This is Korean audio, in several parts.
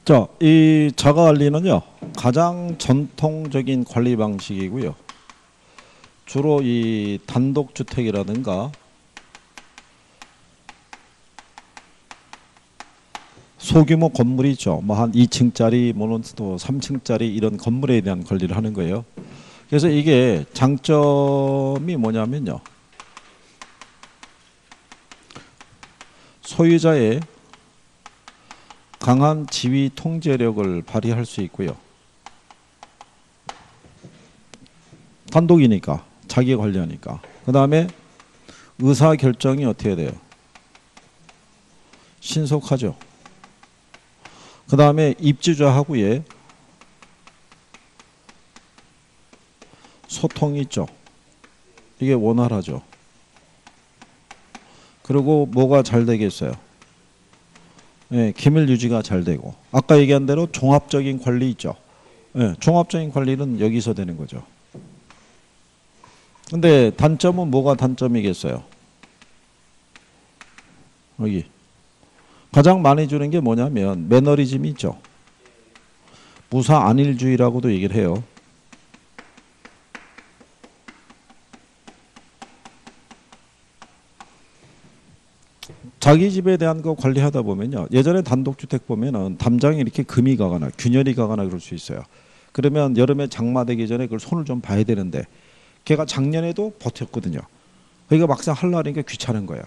자, 이 자가관리는요, 가장 전통적인 관리 방식이고요. 주로 이 단독주택이라든가 소규모 건물이죠. 뭐 한 2층짜리, 뭐는 또 3층짜리 이런 건물에 대한 관리를 하는 거예요. 그래서 이게 장점이 뭐냐면요, 소유자의 강한 지위 통제력을 발휘할 수 있고요. 단독이니까, 자기 관리하니까. 그 다음에 의사결정이 어떻게 돼요? 신속하죠. 그 다음에 입주자하고의 소통이 있죠. 이게 원활하죠. 그리고 뭐가 잘 되겠어요? 예, 기밀 유지가 잘 되고, 아까 얘기한 대로 종합적인 관리 있죠. 예, 종합적인 관리는 여기서 되는 거죠. 근데 단점은 뭐가 단점이겠어요? 여기 가장 많이 주는 게 뭐냐면 매너리즘이 있죠. 무사 안일주의라고도 얘기를 해요. 자기 집에 대한 거 관리하다 보면요, 예전에 단독주택 보면은 담장에 이렇게 금이 가거나 균열이 가거나 그럴 수 있어요. 그러면 여름에 장마 되기 전에 그걸 손을 좀 봐야 되는데, 걔가 작년에도 버텼거든요. 그러니까 막상 하려니까 귀찮은 거예요.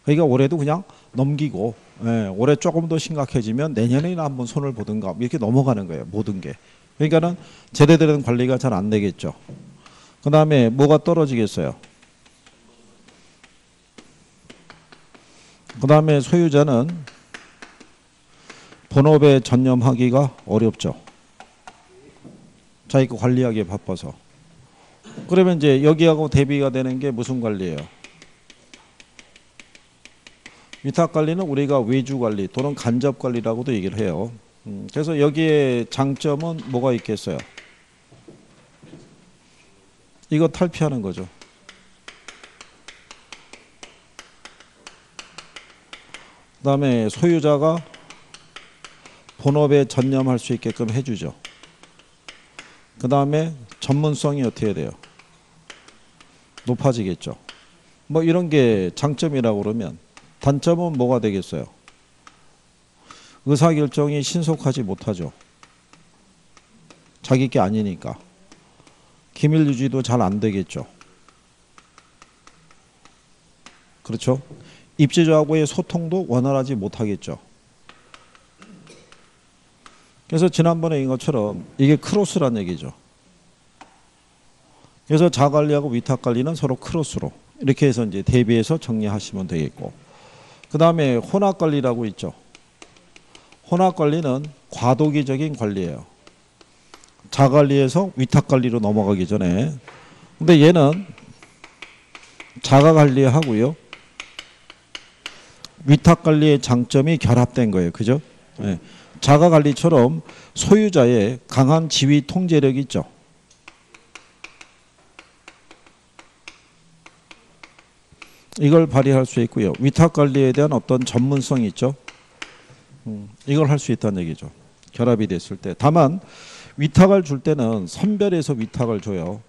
그러니까 올해도 그냥 넘기고, 예, 올해 조금 더 심각해지면 내년에나 한번 손을 보든가 이렇게 넘어가는 거예요. 모든 게. 그러니까는 제대로 된 관리가 잘 안 되겠죠. 그 다음에 뭐가 떨어지겠어요? 그 다음에 소유자는 본업에 전념하기가 어렵죠. 자기 거 관리하기에 바빠서. 그러면 이제 여기하고 대비가 되는 게 무슨 관리예요? 위탁관리는 우리가 외주관리 또는 간접관리라고도 얘기를 해요. 그래서 여기에 장점은 뭐가 있겠어요? 이거 탈피하는 거죠. 그 다음에 소유자가 본업에 전념할 수 있게끔 해주죠. 그 다음에 전문성이 어떻게 돼요? 높아지겠죠. 뭐 이런 게 장점이라고 그러면, 단점은 뭐가 되겠어요? 의사결정이 신속하지 못하죠. 자기 게 아니니까. 기밀 유지도 잘 안 되겠죠. 그렇죠? 입주자하고의 소통도 원활하지 못하겠죠. 그래서 지난번에 인 것처럼 이게 크로스란 얘기죠. 그래서 자관리하고 위탁관리는 서로 크로스로 이렇게 해서 이제 대비해서 정리하시면 되겠고, 그 다음에 혼합관리라고 있죠. 혼합관리는 과도기적인 관리예요. 자관리에서 위탁관리로 넘어가기 전에. 근데 얘는 자가관리하고요, 위탁관리의 장점이 결합된 거예요. 그죠? 네. 자가관리처럼 소유자의 강한 지위 통제력이 있죠. 이걸 발휘할 수 있고요. 위탁관리에 대한 어떤 전문성이 있죠. 이걸 할 수 있다는 얘기죠. 결합이 됐을 때. 다만 위탁을 줄 때는 선별해서 위탁을 줘요.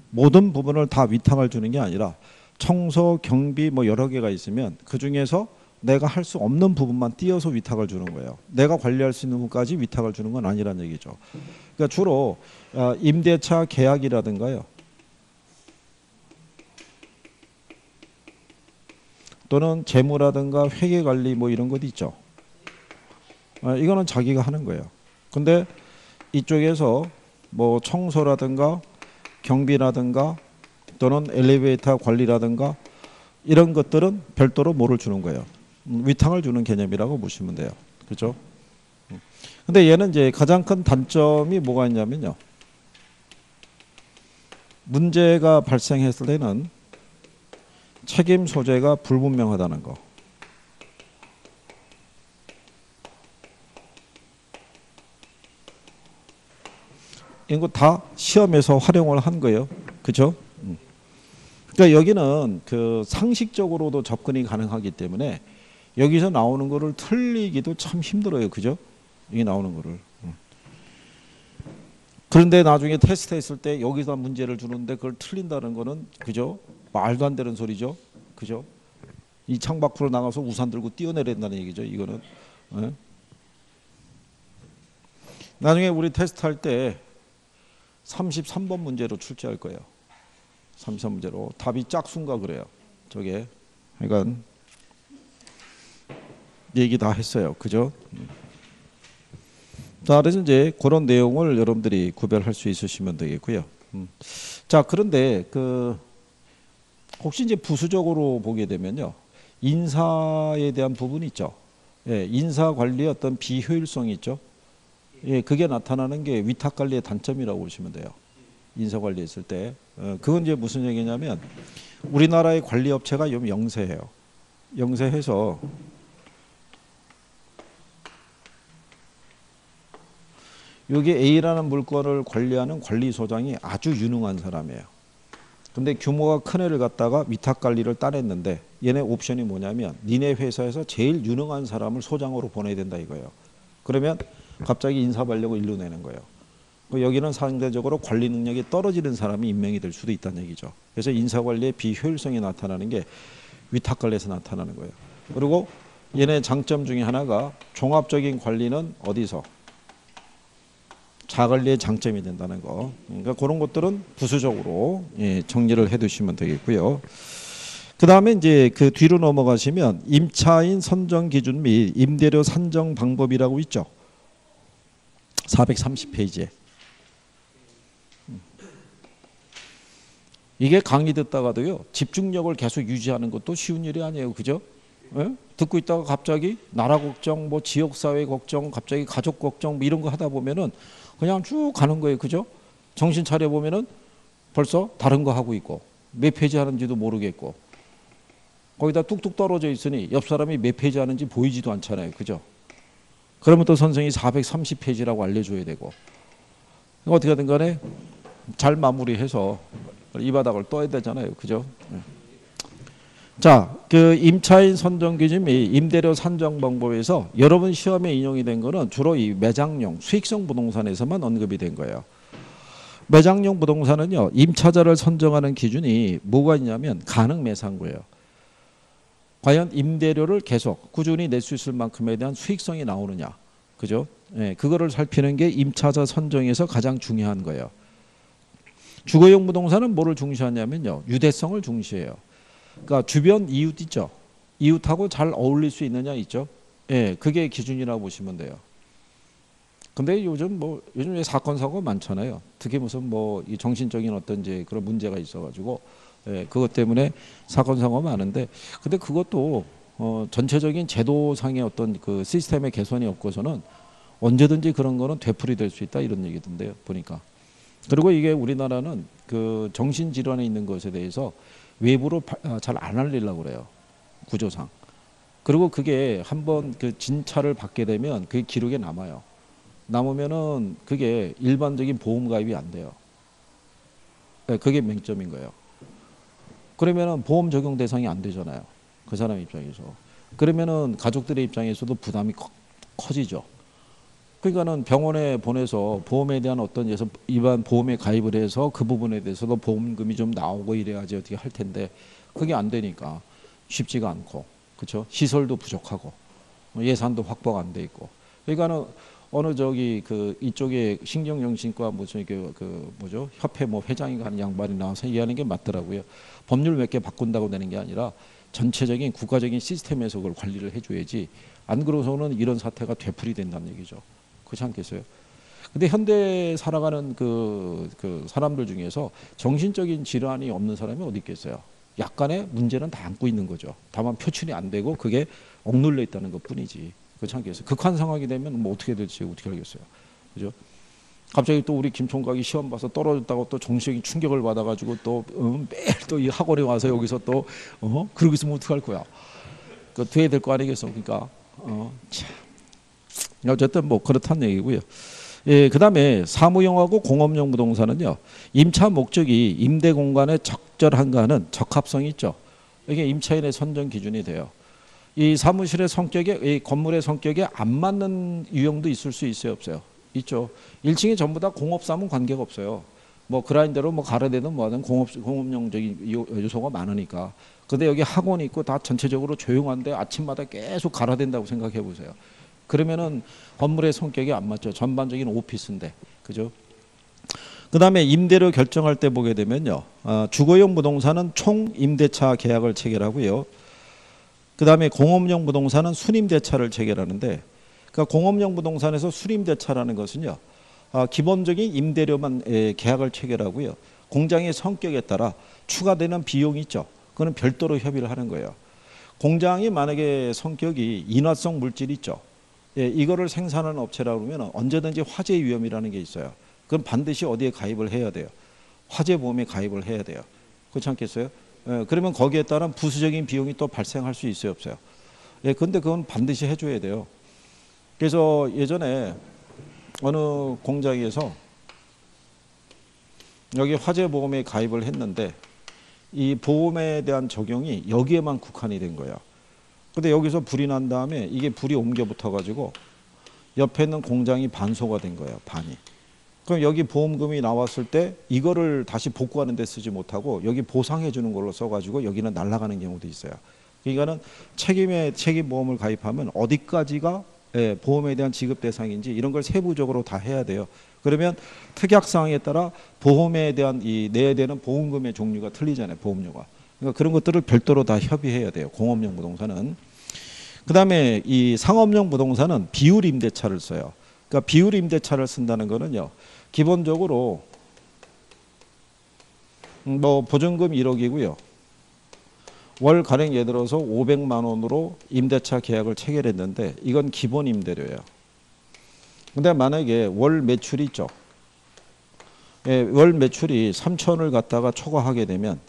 모든 부분을 다 위탁을 주는 게 아니라 청소, 경비 뭐 여러 개가 있으면 그 중에서 내가 할 수 없는 부분만 띄어서 위탁을 주는 거예요. 내가 관리할 수 있는 부분까지 위탁을 주는 건 아니란 얘기죠. 그러니까 주로 임대차 계약이라든가요, 또는 재무라든가 회계관리 뭐 이런 것 있죠. 이거는 자기가 하는 거예요. 근데 이쪽에서 뭐 청소라든가 경비라든가 또는 엘리베이터 관리라든가 이런 것들은 별도로 뭐를 주는 거예요? 위탁을 주는 개념이라고 보시면 돼요. 그렇죠? 근데 얘는 이제 가장 큰 단점이 뭐가 있냐면요, 문제가 발생했을 때는 책임 소재가 불분명하다는 거. 이거 다 시험에서 활용을 한 거예요. 그렇죠? 그러니까 여기는 그 상식적으로도 접근이 가능하기 때문에 여기서 나오는 거를 틀리기도 참 힘들어요. 그죠? 이게 나오는 거를. 그런데 나중에 테스트 했을 때 여기서 문제를 주는데 그걸 틀린다는 거는 그죠? 말도 안 되는 소리죠. 그죠? 이 창 밖으로 나가서 우산 들고 뛰어내린다는 얘기죠. 이거는. 예? 나중에 우리 테스트 할 때 33번 문제로 출제할 거예요. 33문제로. 답이 짝수인가 그래요. 저게. 그러니까 얘기 다 했어요. 그죠? 자, 그래서 이제 그런 내용을 여러분들이 구별할 수 있으시면 되겠고요. 자, 그런데 그 혹시 이제 부수적으로 보게 되면요, 인사에 대한 부분이 있죠. 예, 인사 관리의 어떤 비효율성이 있죠. 예, 그게 나타나는 게 위탁 관리의 단점이라고 보시면 돼요. 인사 관리했을 때. 그건 이제 무슨 얘기냐면 우리나라의 관리 업체가 좀 영세해요. 영세해서 여기 A라는 물건을 관리하는 관리소장이 아주 유능한 사람이에요. 근데 규모가 큰 애를 갖다가 위탁 관리를 따냈는데 얘네 옵션이 뭐냐면 니네 회사에서 제일 유능한 사람을 소장으로 보내야 된다 이거예요. 그러면 갑자기 인사 발령을 일로 내는 거예요. 여기는 상대적으로 관리 능력이 떨어지는 사람이 임명이 될 수도 있다는 얘기죠. 그래서 인사 관리의 비효율성이 나타나는 게 위탁 관리에서 나타나는 거예요. 그리고 얘네 장점 중에 하나가 종합적인 관리는 어디서? 자관리의 장점이 된다는 거. 그러니까 그런 것들은 부수적으로 정리를 해두시면 되겠고요. 그 다음에 이제 그 뒤로 넘어가시면 임차인 선정 기준 및 임대료 산정 방법이라고 있죠. 430페이지에. 이게 강의 듣다가도요, 집중력을 계속 유지하는 것도 쉬운 일이 아니에요. 그죠? 예? 듣고 있다가 갑자기 나라 걱정, 뭐 지역사회 걱정, 갑자기 가족 걱정 뭐 이런 거 하다 보면은 그냥 쭉 가는 거예요. 그죠? 정신 차려 보면은 벌써 다른 거 하고 있고 몇 페이지 하는지도 모르겠고 거기다 뚝뚝 떨어져 있으니 옆 사람이 몇 페이지 하는지 보이지도 않잖아요. 그죠? 그러면 또 선생이 430페이지라고 알려줘야 되고 어떻게 하든 간에 잘 마무리해서 이 바닥을 떠야 되잖아요. 그죠? 자, 그 임차인 선정 기준 및 임대료 산정 방법에서 여러분 시험에 인용이 된 거는 주로 이 매장용 수익성 부동산에서만 언급이 된 거예요. 매장용 부동산은요, 임차자를 선정하는 기준이 뭐가 있냐면 가능 매상고예요. 과연 임대료를 계속 꾸준히 낼 수 있을 만큼에 대한 수익성이 나오느냐, 그죠? 예, 그거를 살피는 게 임차자 선정에서 가장 중요한 거예요. 주거용 부동산은 뭐를 중시하냐면요, 유대성을 중시해요. 그러니까 주변 이웃 있죠. 이웃하고 잘 어울릴 수 있느냐 있죠. 예, 그게 기준이라고 보시면 돼요. 근데 요즘 사건 사고가 많잖아요. 특히 무슨 뭐 이 정신적인 어떤 이제 그런 문제가 있어가지고 예, 그것 때문에 사건 사고가 많은데, 근데 그것도 전체적인 제도상의 어떤 그 시스템의 개선이 없고서는 언제든지 그런 거는 되풀이 될 수 있다 이런 얘기던데요. 보니까. 그리고 이게 우리나라는 그 정신질환에 있는 것에 대해서 외부로 잘 안 알리려고 그래요. 구조상. 그리고 그게 한번 그 진찰을 받게 되면 그게 기록에 남아요. 남으면은 그게 일반적인 보험 가입이 안 돼요. 네, 그게 맹점인 거예요. 그러면은 보험 적용 대상이 안 되잖아요. 그 사람 입장에서. 그러면은 가족들의 입장에서도 부담이 커지죠. 그러니까는 병원에 보내서 보험에 대한 어떤 일반 보험에 가입을 해서 그 부분에 대해서도 보험금이 좀 나오고 이래야지 어떻게 할 텐데 그게 안 되니까 쉽지가 않고, 그렇죠? 시설도 부족하고 예산도 확보가 안 돼 있고. 그러니까는 어느 저기 그 이쪽에 신경정신과 무슨 그 뭐죠? 협회 뭐 회장인가 하는 양반이 나와서 이해하는 게 맞더라고요. 법률 몇 개 바꾼다고 되는 게 아니라 전체적인 국가적인 시스템에서 그걸 관리를 해줘야지, 안 그러고서는 이런 사태가 되풀이 된다는 얘기죠. 그렇지 않겠어요? 근데 현대 살아가는 그 사람들 중에서 정신적인 질환이 없는 사람이 어디 있겠어요? 약간의 문제는 다 안고 있는 거죠. 다만 표출이 안 되고 그게 억눌려 있다는 것 뿐이지. 그렇지 않겠어요? 극한 상황이 되면 뭐 어떻게 될지 어떻게 알겠어요? 그죠? 갑자기 또 우리 김 총각이 시험 봐서 떨어졌다고 또 정신적인 충격을 받아가지고 또 매일 또 이 학원에 와서 여기서 또 그러고 있으면 어떡할 거야? 그 돼야 될 거 아니겠어? 그러니까 참. 어쨌든 뭐 그렇다는 얘기고요. 예, 그다음에 사무용하고 공업용 부동산은요, 임차 목적이 임대 공간에 적절한가는 적합성이 있죠. 이게 임차인의 선정 기준이 돼요. 이 사무실의 성격에, 이 건물의 성격에 안 맞는 유형도 있을 수 있어요, 없어요? 있죠. 1층이 전부 다 공업사면 관계가 없어요. 뭐 그라인더로 뭐 가라데든 뭐하든 공업용적인 요소가 많으니까. 근데 여기 학원이 있고 다 전체적으로 조용한데 아침마다 계속 갈아댄다고 생각해 보세요. 그러면은 건물의 성격이 안 맞죠. 전반적인 오피스인데, 그죠? 그 다음에 임대료 결정할 때 보게 되면요, 주거용 부동산은 총 임대차 계약을 체결하고요. 그 다음에 공업용 부동산은 순임대차를 체결하는데, 그러니까 공업용 부동산에서 순임대차라는 것은요, 기본적인 임대료만 계약을 체결하고요. 공장의 성격에 따라 추가되는 비용이 있죠. 그거는 별도로 협의를 하는 거예요. 공장이 만약에 성격이 인화성 물질이 있죠. 예, 이거를 생산하는 업체라고 그러면 언제든지 화재 위험이라는 게 있어요. 그럼 반드시 어디에 가입을 해야 돼요? 화재보험에 가입을 해야 돼요. 그렇지 않겠어요? 예, 그러면 거기에 따른 부수적인 비용이 또 발생할 수 있어요, 없어요? 예, 근데 그건 반드시 해줘야 돼요. 그래서 예전에 어느 공장에서 여기 화재보험에 가입을 했는데 이 보험에 대한 적용이 여기에만 국한이 된 거예요. 근데 여기서 불이 난 다음에 이게 불이 옮겨 붙어가지고 옆에 있는 공장이 반소가 된 거예요, 반이. 그럼 여기 보험금이 나왔을 때 이거를 다시 복구하는 데 쓰지 못하고 여기 보상해 주는 걸로 써가지고 여기는 날아가는 경우도 있어요. 그러니까는 책임보험을 가입하면 어디까지가 보험에 대한 지급 대상인지 이런 걸 세부적으로 다 해야 돼요. 그러면 특약사항에 따라 보험에 대한 내야 되는 보험금의 종류가 틀리잖아요, 보험료가. 그러니까 그런 것들을 별도로 다 협의해야 돼요, 공업용 부동산은. 그 다음에 이 상업용 부동산은 비율 임대차를 써요. 그러니까 비율 임대차를 쓴다는 거는요, 기본적으로 뭐 보증금 1억이고요. 월 가령 예를 들어서 500만 원으로 임대차 계약을 체결했는데 이건 기본 임대료예요. 근데 만약에 월 매출이 있죠. 예, 월 매출이 3천을 갖다가 초과하게 되면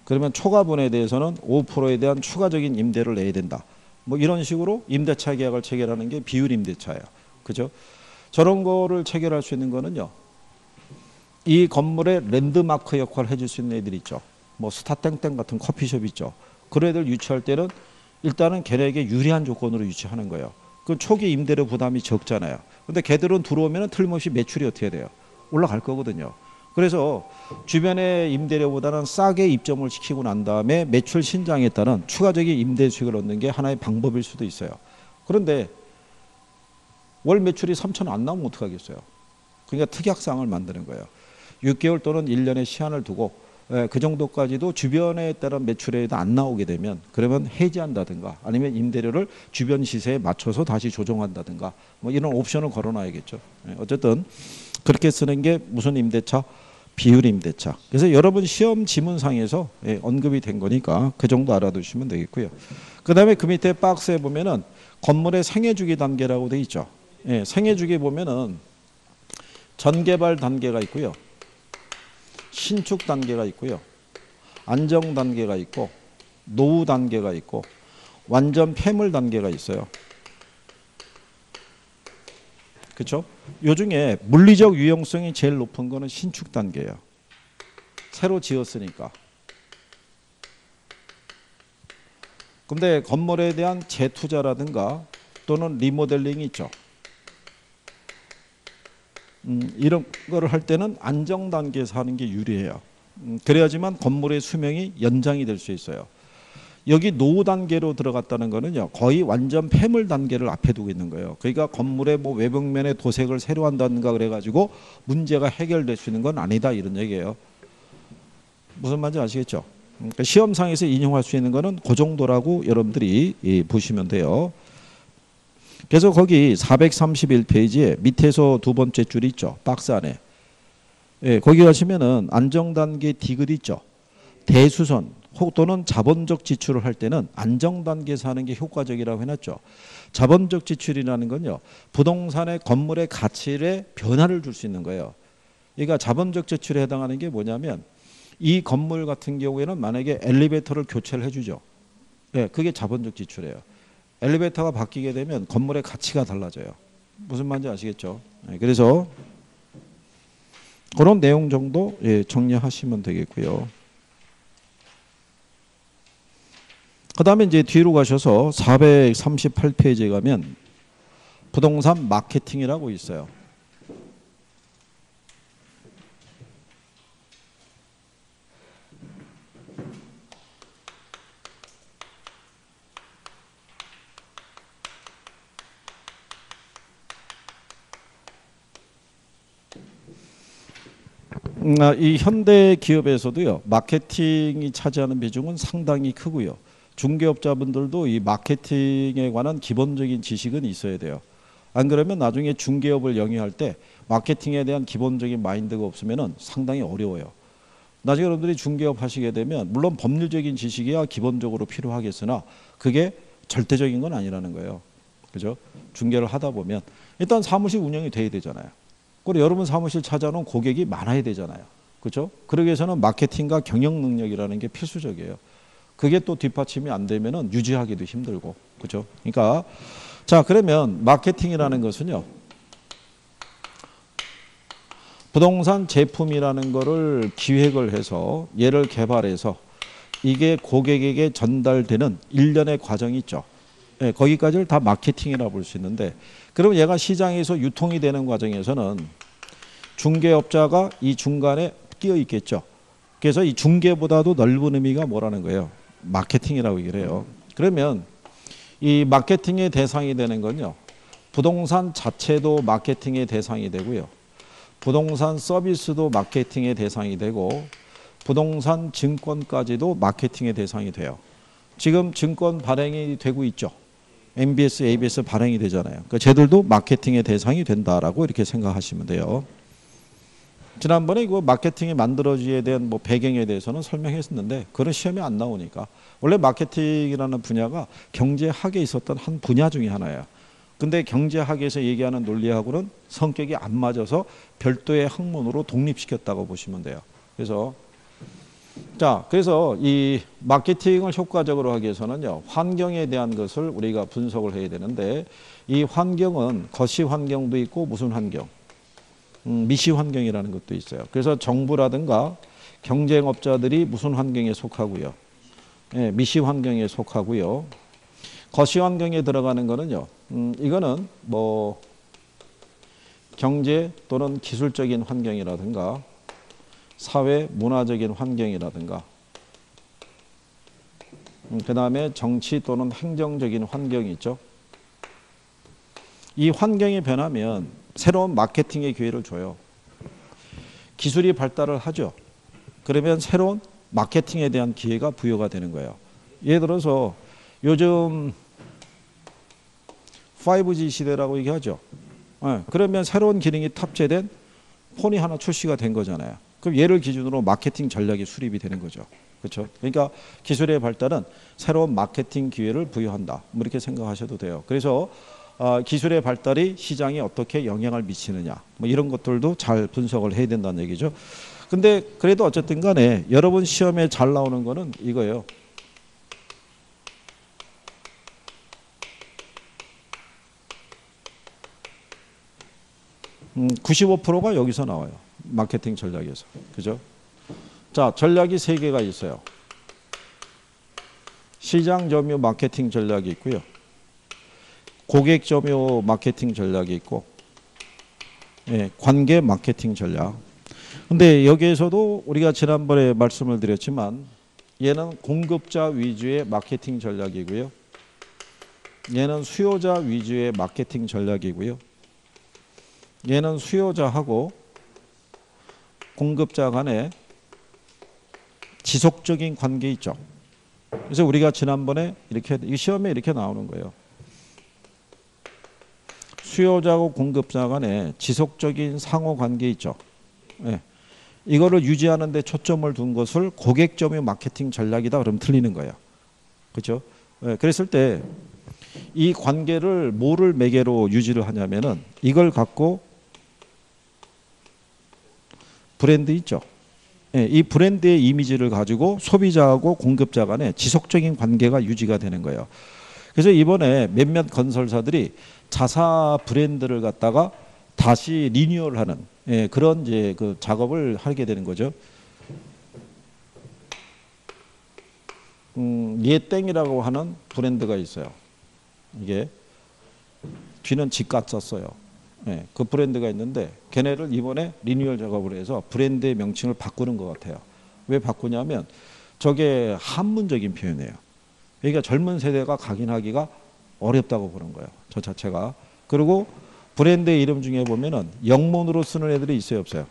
그러면 초과분에 대해서는 5%에 대한 추가적인 임대를 내야 된다. 뭐 이런 식으로 임대차 계약을 체결하는 게 비율 임대차예요. 그죠? 저런 거를 체결할 수 있는 거는요, 이 건물의 랜드마크 역할을 해줄 수 있는 애들 있죠. 뭐 스타땡땡 같은 커피숍 있죠. 그런 애들 유치할 때는 일단은 걔네에게 유리한 조건으로 유치하는 거예요. 그 초기 임대료 부담이 적잖아요. 근데 걔들은 들어오면 틀림없이 매출이 어떻게 돼요? 올라갈 거거든요. 그래서 주변의 임대료보다는 싸게 입점을 시키고 난 다음에 매출 신장에 따른 추가적인 임대 수익을 얻는 게 하나의 방법일 수도 있어요. 그런데 월 매출이 3천 안 나오면 어떡하겠어요? 그러니까 특약사항을 만드는 거예요. 6개월 또는 1년의 시한을 두고 그 정도까지도 주변에 따른 매출에도 안 나오게 되면 그러면 해지한다든가 아니면 임대료를 주변 시세에 맞춰서 다시 조정한다든가 뭐 이런 옵션을 걸어놔야겠죠. 어쨌든 그렇게 쓰는 게 무슨 임대차? 비율 임대차. 그래서 여러분 시험 지문상에서 언급이 된 거니까 그 정도 알아두시면 되겠고요. 그 다음에 그 밑에 박스에 보면은 건물의 생애주기 단계라고 돼 있죠. 생애주기 보면은 전개발 단계가 있고요. 신축 단계가 있고요. 안정 단계가 있고 노후 단계가 있고 완전 폐물 단계가 있어요. 그렇죠? 요 중에 물리적 유용성이 제일 높은 거는 신축 단계예요. 새로 지었으니까. 근데 건물에 대한 재투자라든가 또는 리모델링이 있죠. 이런 거를 할 때는 안정 단계에서 하는 게 유리해요. 그래야지만 건물의 수명이 연장이 될 수 있어요. 여기 노후 단계로 들어갔다는 거는요, 거의 완전 폐물 단계를 앞에 두고 있는 거예요. 그러니까 건물의 뭐 외벽면에 도색을 새로 한다든가 그래가지고 문제가 해결될 수 있는 건 아니다 이런 얘기예요. 무슨 말인지 아시겠죠? 그러니까 시험상에서 인용할 수 있는 거는 그 정도라고 여러분들이 보시면 돼요. 그래서 거기 431페이지에 밑에서 두 번째 줄이 있죠. 박스 안에. 거기 가시면은 안정단계 디귿 있죠. 대수선 또는 자본적 지출을 할 때는 안정단계에서 하는 게 효과적이라고 해놨죠. 자본적 지출이라는 건요, 부동산의 건물의 가치에 변화를 줄 수 있는 거예요. 그러니까 자본적 지출에 해당하는 게 뭐냐면 이 건물 같은 경우에는 만약에 엘리베이터를 교체를 해주죠. 그게 자본적 지출이에요. 엘리베이터가 바뀌게 되면 건물의 가치가 달라져요. 무슨 말인지 아시겠죠? 그래서 그런 내용 정도 정리하시면 되겠고요. 그 다음에 이제 뒤로 가셔서 438페이지에 가면 부동산 마케팅이라고 있어요. 이 현대 기업에서도요, 마케팅이 차지하는 비중은 상당히 크고요. 중개업자분들도 이 마케팅에 관한 기본적인 지식은 있어야 돼요. 안 그러면 나중에 중개업을 영위할 때 마케팅에 대한 기본적인 마인드가 없으면 상당히 어려워요. 나중에 여러분들이 중개업 하시게 되면 물론 법률적인 지식이야 기본적으로 필요하겠으나 그게 절대적인 건 아니라는 거예요. 그죠? 중개를 하다 보면 일단 사무실 운영이 돼야 되잖아요. 그리고 여러분 사무실 찾아놓은 고객이 많아야 되잖아요. 그렇죠? 그러기 위해서는 마케팅과 경영 능력이라는 게 필수적이에요. 그게 또 뒷받침이 안 되면은 유지하기도 힘들고. 그렇죠? 그러니까 자, 그러면 마케팅이라는 것은요. 부동산 제품이라는 거를 기획을 해서 얘를 개발해서 이게 고객에게 전달되는 일련의 과정이 있죠. 예, 거기까지를 다 마케팅이라고 볼 수 있는데 그러면 얘가 시장에서 유통이 되는 과정에서는 중개업자가 이 중간에 끼어 있겠죠. 그래서 이 중개보다도 넓은 의미가 뭐라는 거예요? 마케팅이라고 얘기를 해요. 그러면 이 마케팅의 대상이 되는 건요. 부동산 자체도 마케팅의 대상이 되고요. 부동산 서비스도 마케팅의 대상이 되고 부동산 증권까지도 마케팅의 대상이 돼요. 지금 증권 발행이 되고 있죠. MBS, ABS 발행이 되잖아요. 그러니까 쟤들도 마케팅의 대상이 된다라고 이렇게 생각하시면 돼요. 지난번에 이거 마케팅이 만들어지게 된 뭐 배경에 대해서는 설명했었는데 그런 시험이 안 나오니까 원래 마케팅이라는 분야가 경제학에 있었던 한 분야 중에 하나예요. 근데 경제학에서 얘기하는 논리하고는 성격이 안 맞아서 별도의 학문으로 독립시켰다고 보시면 돼요. 그래서 그래서 이 마케팅을 효과적으로 하기 위해서는요, 환경에 대한 것을 우리가 분석을 해야 되는데 이 환경은 거시 환경도 있고 무슨 환경? 미시 환경이라는 것도 있어요. 그래서 정부라든가 경쟁업자들이 무슨 환경에 속하고요. 예, 미시 환경에 속하고요. 거시 환경에 들어가는 거는요. 이거는 뭐 경제 또는 기술적인 환경이라든가 사회 문화적인 환경이라든가 그 다음에 정치 또는 행정적인 환경이 있죠. 이 환경이 변하면 새로운 마케팅의 기회를 줘요. 기술이 발달을 하죠. 그러면 새로운 마케팅에 대한 기회가 부여가 되는 거예요. 예를 들어서 요즘 5G 시대라고 얘기하죠. 그러면 새로운 기능이 탑재된 폰이 하나 출시가 된 거잖아요. 그럼 얘를 기준으로 마케팅 전략이 수립이 되는 거죠. 그렇죠? 그러니까 기술의 발달은 새로운 마케팅 기회를 부여한다. 뭐 이렇게 생각하셔도 돼요. 그래서 기술의 발달이 시장에 어떻게 영향을 미치느냐 뭐 이런 것들도 잘 분석을 해야 된다는 얘기죠. 근데 그래도 어쨌든 간에 여러분 시험에 잘 나오는 거는 이거예요. 95%가 여기서 나와요. 마케팅 전략에서. 그죠? 자, 전략이 3개가 있어요. 시장 점유 마케팅 전략이 있고요. 고객 점유 마케팅 전략이 있고, 예, 관계 마케팅 전략. 근데 여기에서도 우리가 지난번에 말씀을 드렸지만 얘는 공급자 위주의 마케팅 전략이고요. 얘는 수요자 위주의 마케팅 전략이고요. 얘는 수요자하고 공급자 간에 지속적인 관계 있죠. 그래서 우리가 지난번에 이렇게 이 시험에 이렇게 나오는 거예요. 수요자하고 공급자 간에 지속적인 상호 관계 있죠. 네. 이거를 유지하는 데 초점을 둔 것을 고객 점유 마케팅 전략이다 그러면 틀리는 거예요. 그렇죠? 네. 그랬을 때 이 관계를 뭐를 매개로 유지를 하냐면은 이걸 갖고 브랜드 있죠. 네. 이 브랜드의 이미지를 가지고 소비자하고 공급자 간에 지속적인 관계가 유지가 되는 거예요. 그래서 이번에 몇몇 건설사들이 자사 브랜드를 갖다가 다시 리뉴얼하는, 예, 그런 이제 그 작업을 하게 되는 거죠. 예땡이라고 하는 브랜드가 있어요. 이게 뒤는 지가 썼어요. 네, 그 브랜드가 있는데 걔네를 이번에 리뉴얼 작업을 해서 브랜드의 명칭을 바꾸는 것 같아요. 왜 바꾸냐면 저게 한문적인 표현이에요. 그러니까 젊은 세대가 각인하기가 어렵다고 보는 거예요. 저 자체가. 그리고 브랜드의 이름 중에 보면은 영문으로 쓰는 애들이 있어요, 없어요?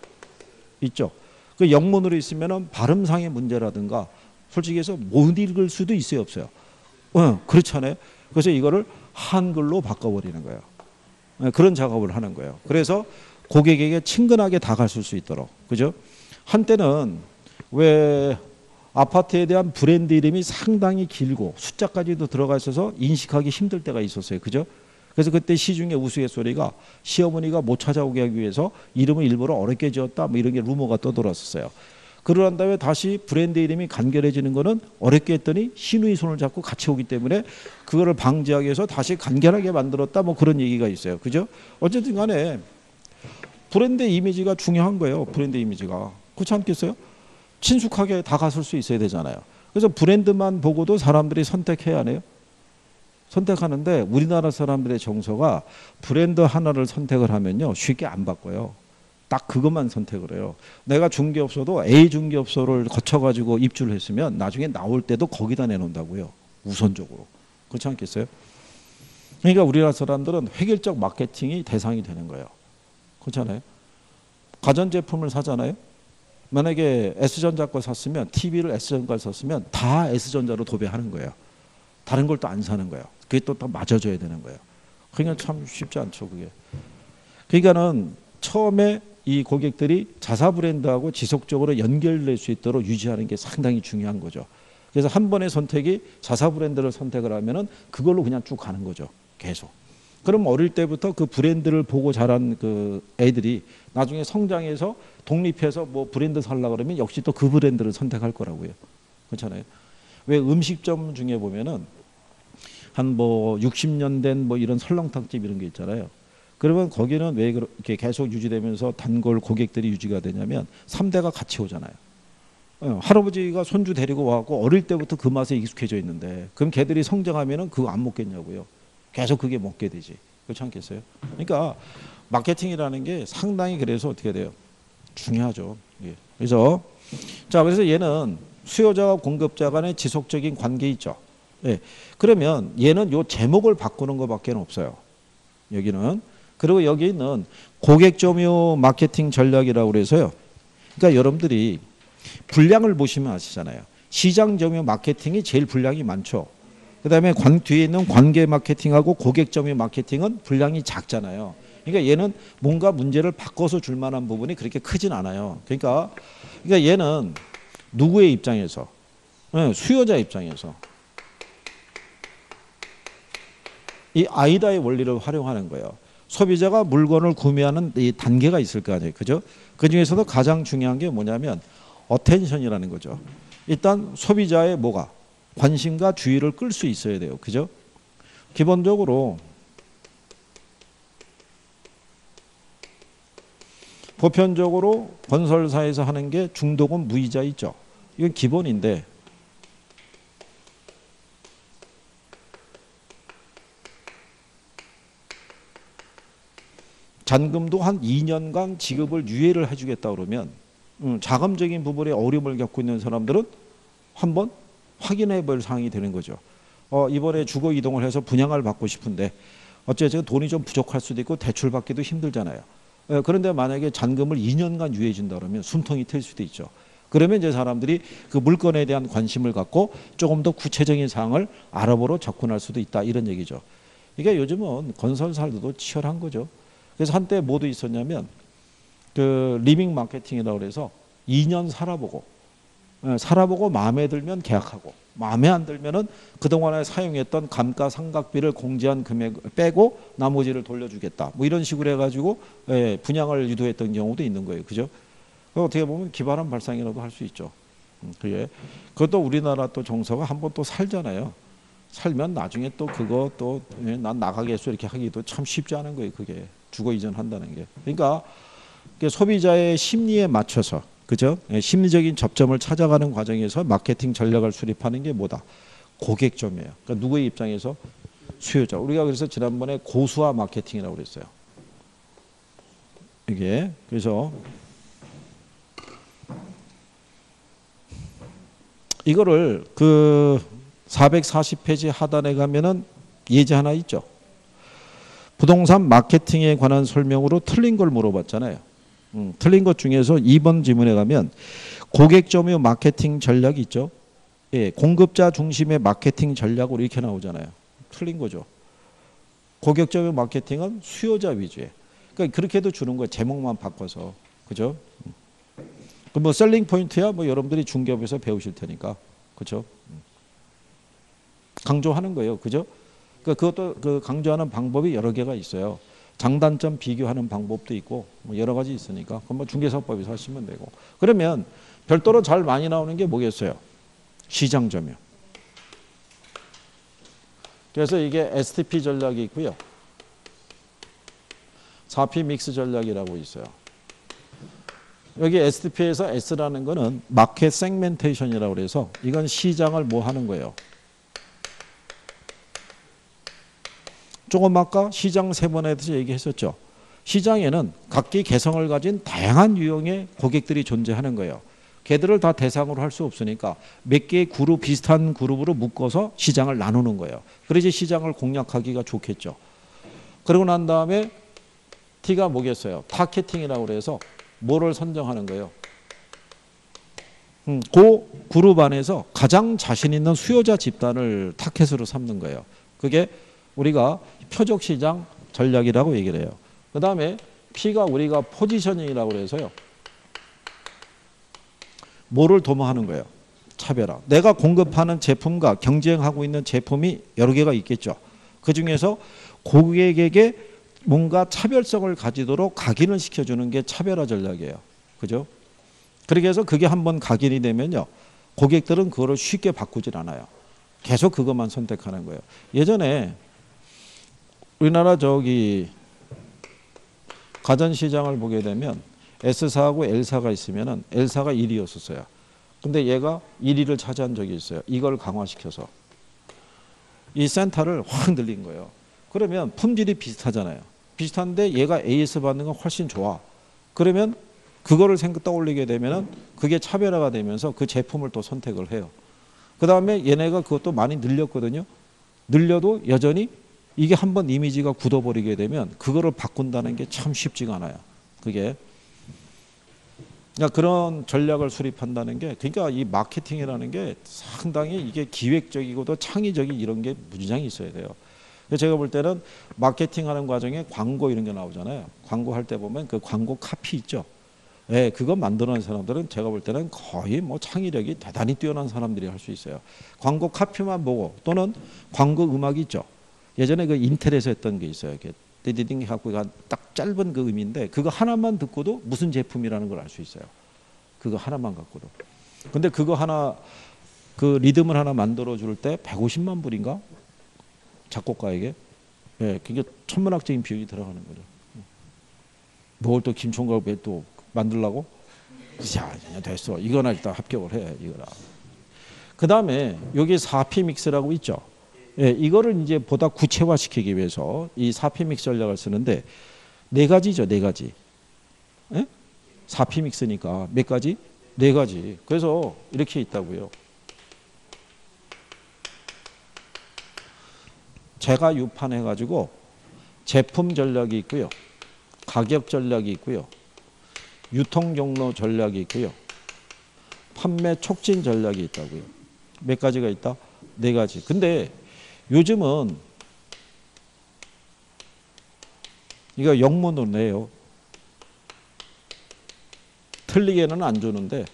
있죠. 그 영문으로 있으면은 발음상의 문제라든가 솔직히 해서 못 읽을 수도 있어요, 없어요? 그렇잖아요. 그래서 이거를 한글로 바꿔버리는 거예요. 그런 작업을 하는 거예요. 그래서 고객에게 친근하게 다가설 수 있도록. 그죠? 한때는 왜 아파트에 대한 브랜드 이름이 상당히 길고 숫자까지도 들어가 있어서 인식하기 힘들 때가 있었어요. 그죠? 그래서 그때 시중에 우스갯소리가 시어머니가 못 찾아오게 하기 위해서 이름을 일부러 어렵게 지었다 뭐 이런 게 루머가 떠돌았었어요. 그러한 다음에 다시 브랜드 이름이 간결해지는 거는 어렵게 했더니 시누이 손을 잡고 같이 오기 때문에 그거를 방지하기 위해서 다시 간결하게 만들었다 뭐 그런 얘기가 있어요. 그죠? 어쨌든 간에 브랜드 이미지가 중요한 거예요. 브랜드 이미지가. 그렇지 않겠어요? 친숙하게 다가설 수 있어야 되잖아요. 그래서 브랜드만 보고도 사람들이 선택해야 하네요. 선택하는데 우리나라 사람들의 정서가 브랜드 하나를 선택을 하면요 쉽게 안 바꿔요. 딱 그것만 선택을 해요. 내가 중개업소도 A 중개업소를 거쳐가지고 입주를 했으면 나중에 나올 때도 거기다 내놓는다고요. 우선적으로. 그렇지 않겠어요? 그러니까 우리나라 사람들은 획일적 마케팅이 대상이 되는 거예요. 그렇잖아요. 가전제품을 사잖아요. 만약에 S전자 거 샀으면 TV를 S전자 샀으면 다 S전자로 도배하는 거예요. 다른 걸 또 안 사는 거예요. 그게 또 맞아줘야 되는 거예요. 그러니까 참 쉽지 않죠, 그게. 그러니까는 처음에 이 고객들이 자사 브랜드하고 지속적으로 연결될 수 있도록 유지하는 게 상당히 중요한 거죠. 그래서 한 번의 선택이 자사 브랜드를 선택을 하면은 그걸로 그냥 쭉 가는 거죠. 계속. 그럼 어릴 때부터 그 브랜드를 보고 자란 그 애들이 나중에 성장해서 독립해서 뭐 브랜드 살려고 그러면 역시 또 그 브랜드를 선택할 거라고요. 그렇잖아요. 왜 음식점 중에 보면은 한 뭐 60년 된 뭐 이런 설렁탕집 이런 게 있잖아요. 그러면 거기는 왜 그렇게 계속 유지되면서 단골 고객들이 유지가 되냐면 3대가 같이 오잖아요. 할아버지가 손주 데리고 와갖고 어릴 때부터 그 맛에 익숙해져 있는데 그럼 걔들이 성장하면은 그거 안 먹겠냐고요. 계속 그게 먹게 되지. 그렇지 않겠어요? 그러니까 마케팅이라는 게 상당히 그래서 어떻게 돼요? 중요하죠. 예. 그래서 얘는 수요자와 공급자 간의 지속적인 관계 있죠. 예. 그러면 얘는 요 제목을 바꾸는 것밖에 없어요. 여기는. 그리고 여기 있는 고객 점유 마케팅 전략이라고 그래서요. 그러니까 여러분들이 분량을 보시면 아시잖아요. 시장 점유 마케팅이 제일 분량이 많죠. 그 다음에 뒤에 있는 관계 마케팅하고 고객 점유 마케팅은 분량이 작잖아요. 그러니까 얘는 뭔가 문제를 바꿔서 줄 만한 부분이 그렇게 크진 않아요. 그러니까 얘는 누구의 입장에서? 수요자 입장에서. 이 아이다의 원리를 활용하는 거예요. 소비자가 물건을 구매하는 이 단계가 있을 거 아니에요. 그죠? 그 중에서도 가장 중요한 게 뭐냐면 어텐션이라는 거죠. 일단 소비자의 뭐가? 관심과 주의를 끌 수 있어야 돼요. 그죠? 기본적으로 보편적으로 건설사에서 하는 게 중도금 무이자 있죠. 이건 기본인데 잔금도 한 2년간 지급을 유예를 해주겠다 그러면 자금적인 부분에 어려움을 겪고 있는 사람들은 한번 확인해 볼 사항이 되는 거죠. 이번에 주거 이동을 해서 분양을 받고 싶은데 어쨌든 돈이 좀 부족할 수도 있고 대출 받기도 힘들잖아요. 그런데 만약에 잔금을 2년간 유예해 준다 그러면 숨통이 트일 수도 있죠. 그러면 이제 사람들이 그 물건에 대한 관심을 갖고 조금 더 구체적인 사항을 알아보러 접근할 수도 있다 이런 얘기죠. 그러니까 요즘은 건설사들도 치열한 거죠. 그래서 한때 뭐도 있었냐면 그 리빙 마케팅이라고 그래서 2년 살아보고 마음에 들면 계약하고 마음에 안 들면은 그동안에 사용했던 감가상각비를 공제한 금액 빼고 나머지를 돌려주겠다. 뭐 이런 식으로 해가지고 분양을 유도했던 경우도 있는 거예요. 그죠? 어떻게 보면 기발한 발상이라도 할 수 있죠. 그것도 우리나라 또 정서가 한번 또 살잖아요. 살면 나중에 또 그거 또 난 나가겠어 이렇게 하기도 참 쉽지 않은 거예요. 그게 주거 이전한다는 게. 그러니까 소비자의 심리에 맞춰서 그죠? 예, 심리적인 접점을 찾아가는 과정에서 마케팅 전략을 수립하는 게 뭐다? 고객점이에요. 그러니까 누구의 입장에서? 수요자. 우리가 그래서 지난번에 고수화 마케팅이라고 그랬어요. 이게 그래서 이거를 그 440페이지 하단에 가면은 예제 하나 있죠. 부동산 마케팅에 관한 설명으로 틀린 걸 물어봤잖아요. 틀린 것 중에서 2번 지문에 가면 고객 점유 마케팅 전략이 있죠. 예, 공급자 중심의 마케팅 전략으로 이렇게 나오잖아요. 틀린 거죠. 고객 점유 마케팅은 수요자 위주에. 그러니까 그렇게도 주는 거예요. 제목만 바꿔서. 그죠? 그 뭐 셀링 포인트야 뭐 여러분들이 중개업에서 배우실 테니까. 그죠? 강조하는 거예요. 그죠? 그것도 그 강조하는 방법이 여러 개가 있어요. 장단점 비교하는 방법도 있고 뭐 여러 가지 있으니까 그건 뭐 중개사법에서 하시면 되고. 그러면 별도로 잘 많이 나오는 게 뭐겠어요? 시장 점유. 그래서 이게 STP 전략이 있고요. 4P 믹스 전략이라고 있어요. 여기 STP에서 S라는 거는 마켓 세그멘테이션이라고 그래서 이건 시장을 뭐 하는 거예요? 조금 아까 시장 세 번에 대해서 얘기했었죠. 시장에는 각기 개성을 가진 다양한 유형의 고객들이 존재하는 거예요. 걔들을 다 대상으로 할 수 없으니까 몇 개의 그룹, 비슷한 그룹으로 묶어서 시장을 나누는 거예요. 그래야지 시장을 공략하기가 좋겠죠. 그러고 난 다음에 T가 뭐겠어요? 타겟팅이라고 그래서 뭐를 선정하는 거예요? 그 그룹 안에서 가장 자신 있는 수요자 집단을 타겟으로 삼는 거예요. 그게 우리가 표적시장 전략이라고 얘기를 해요. 그 다음에 P가 우리가 포지셔닝이라고 그래서요. 뭐를 도모하는 거예요? 차별화. 내가 공급하는 제품과 경쟁하고 있는 제품이 여러 개가 있겠죠. 그중에서 고객에게 뭔가 차별성을 가지도록 각인을 시켜주는 게 차별화 전략이에요. 그죠? 그렇게 해서 그게 한번 각인이 되면요. 고객들은 그거를 쉽게 바꾸질 않아요. 계속 그것만 선택하는 거예요. 예전에 우리나라 저기 가전시장을 보게 되면 S사하고 L사가 있으면은 L사가 1위였었어요. 근데 얘가 1위를 차지한 적이 있어요. 이걸 강화시켜서. 이 센터를 확 늘린 거예요. 그러면 품질이 비슷하잖아요. 비슷한데 얘가 AS 받는 건 훨씬 좋아. 그러면 그거를 떠올리게 되면은 그게 차별화가 되면서 그 제품을 또 선택을 해요. 그 다음에 얘네가 그것도 많이 늘렸거든요. 늘려도 여전히 이게 한번 이미지가 굳어버리게 되면 그거를 바꾼다는 게 참 쉽지가 않아요. 그게. 그러니까 그런 전략을 수립한다는 게 그러니까 이 마케팅이라는 게 상당히 이게 기획적이고도 창의적인 이런 게 무지장이 있어야 돼요. 제가 볼 때는 마케팅하는 과정에 광고 이런 게 나오잖아요. 광고할 때 보면 그 광고 카피 있죠. 예, 그거 만드는 사람들은 제가 볼 때는 거의 뭐 창의력이 대단히 뛰어난 사람들이 할 수 있어요. 광고 카피만 보고 또는 광고 음악이 있죠. 예전에 그 인텔에서 했던 게 있어요. 이렇게 디디딩 하고 딱 짧은 그 음인데 그거 하나만 듣고도 무슨 제품이라는 걸 알 수 있어요. 그거 하나만 갖고도. 근데 그거 하나 그 리듬을 하나 만들어 줄 때 150만 불인가? 작곡가에게. 예, 그게 천문학적인 비용이 들어가는 거죠. 뭘 또 김총각 왜 또 만들라고? 자, 됐어. 이거나 일단 합격을 해. 이거라. 그 다음에 여기 4P 믹스라고 있죠. 예, 이거를 이제 보다 구체화시키기 위해서 이 4P 믹스 전략을 쓰는데 네 가지죠. 네 가지. 예? 4P 믹스니까 몇 가지? 네 가지. 그래서 이렇게 있다고요. 제가 유판해가지고 제품 전략이 있고요. 가격 전략이 있고요. 유통 경로 전략이 있고요. 판매 촉진 전략이 있다고요. 몇 가지가 있다? 네 가지. 근데 요즘은 이거 영문으로 내요. 틀리게는 안 주는데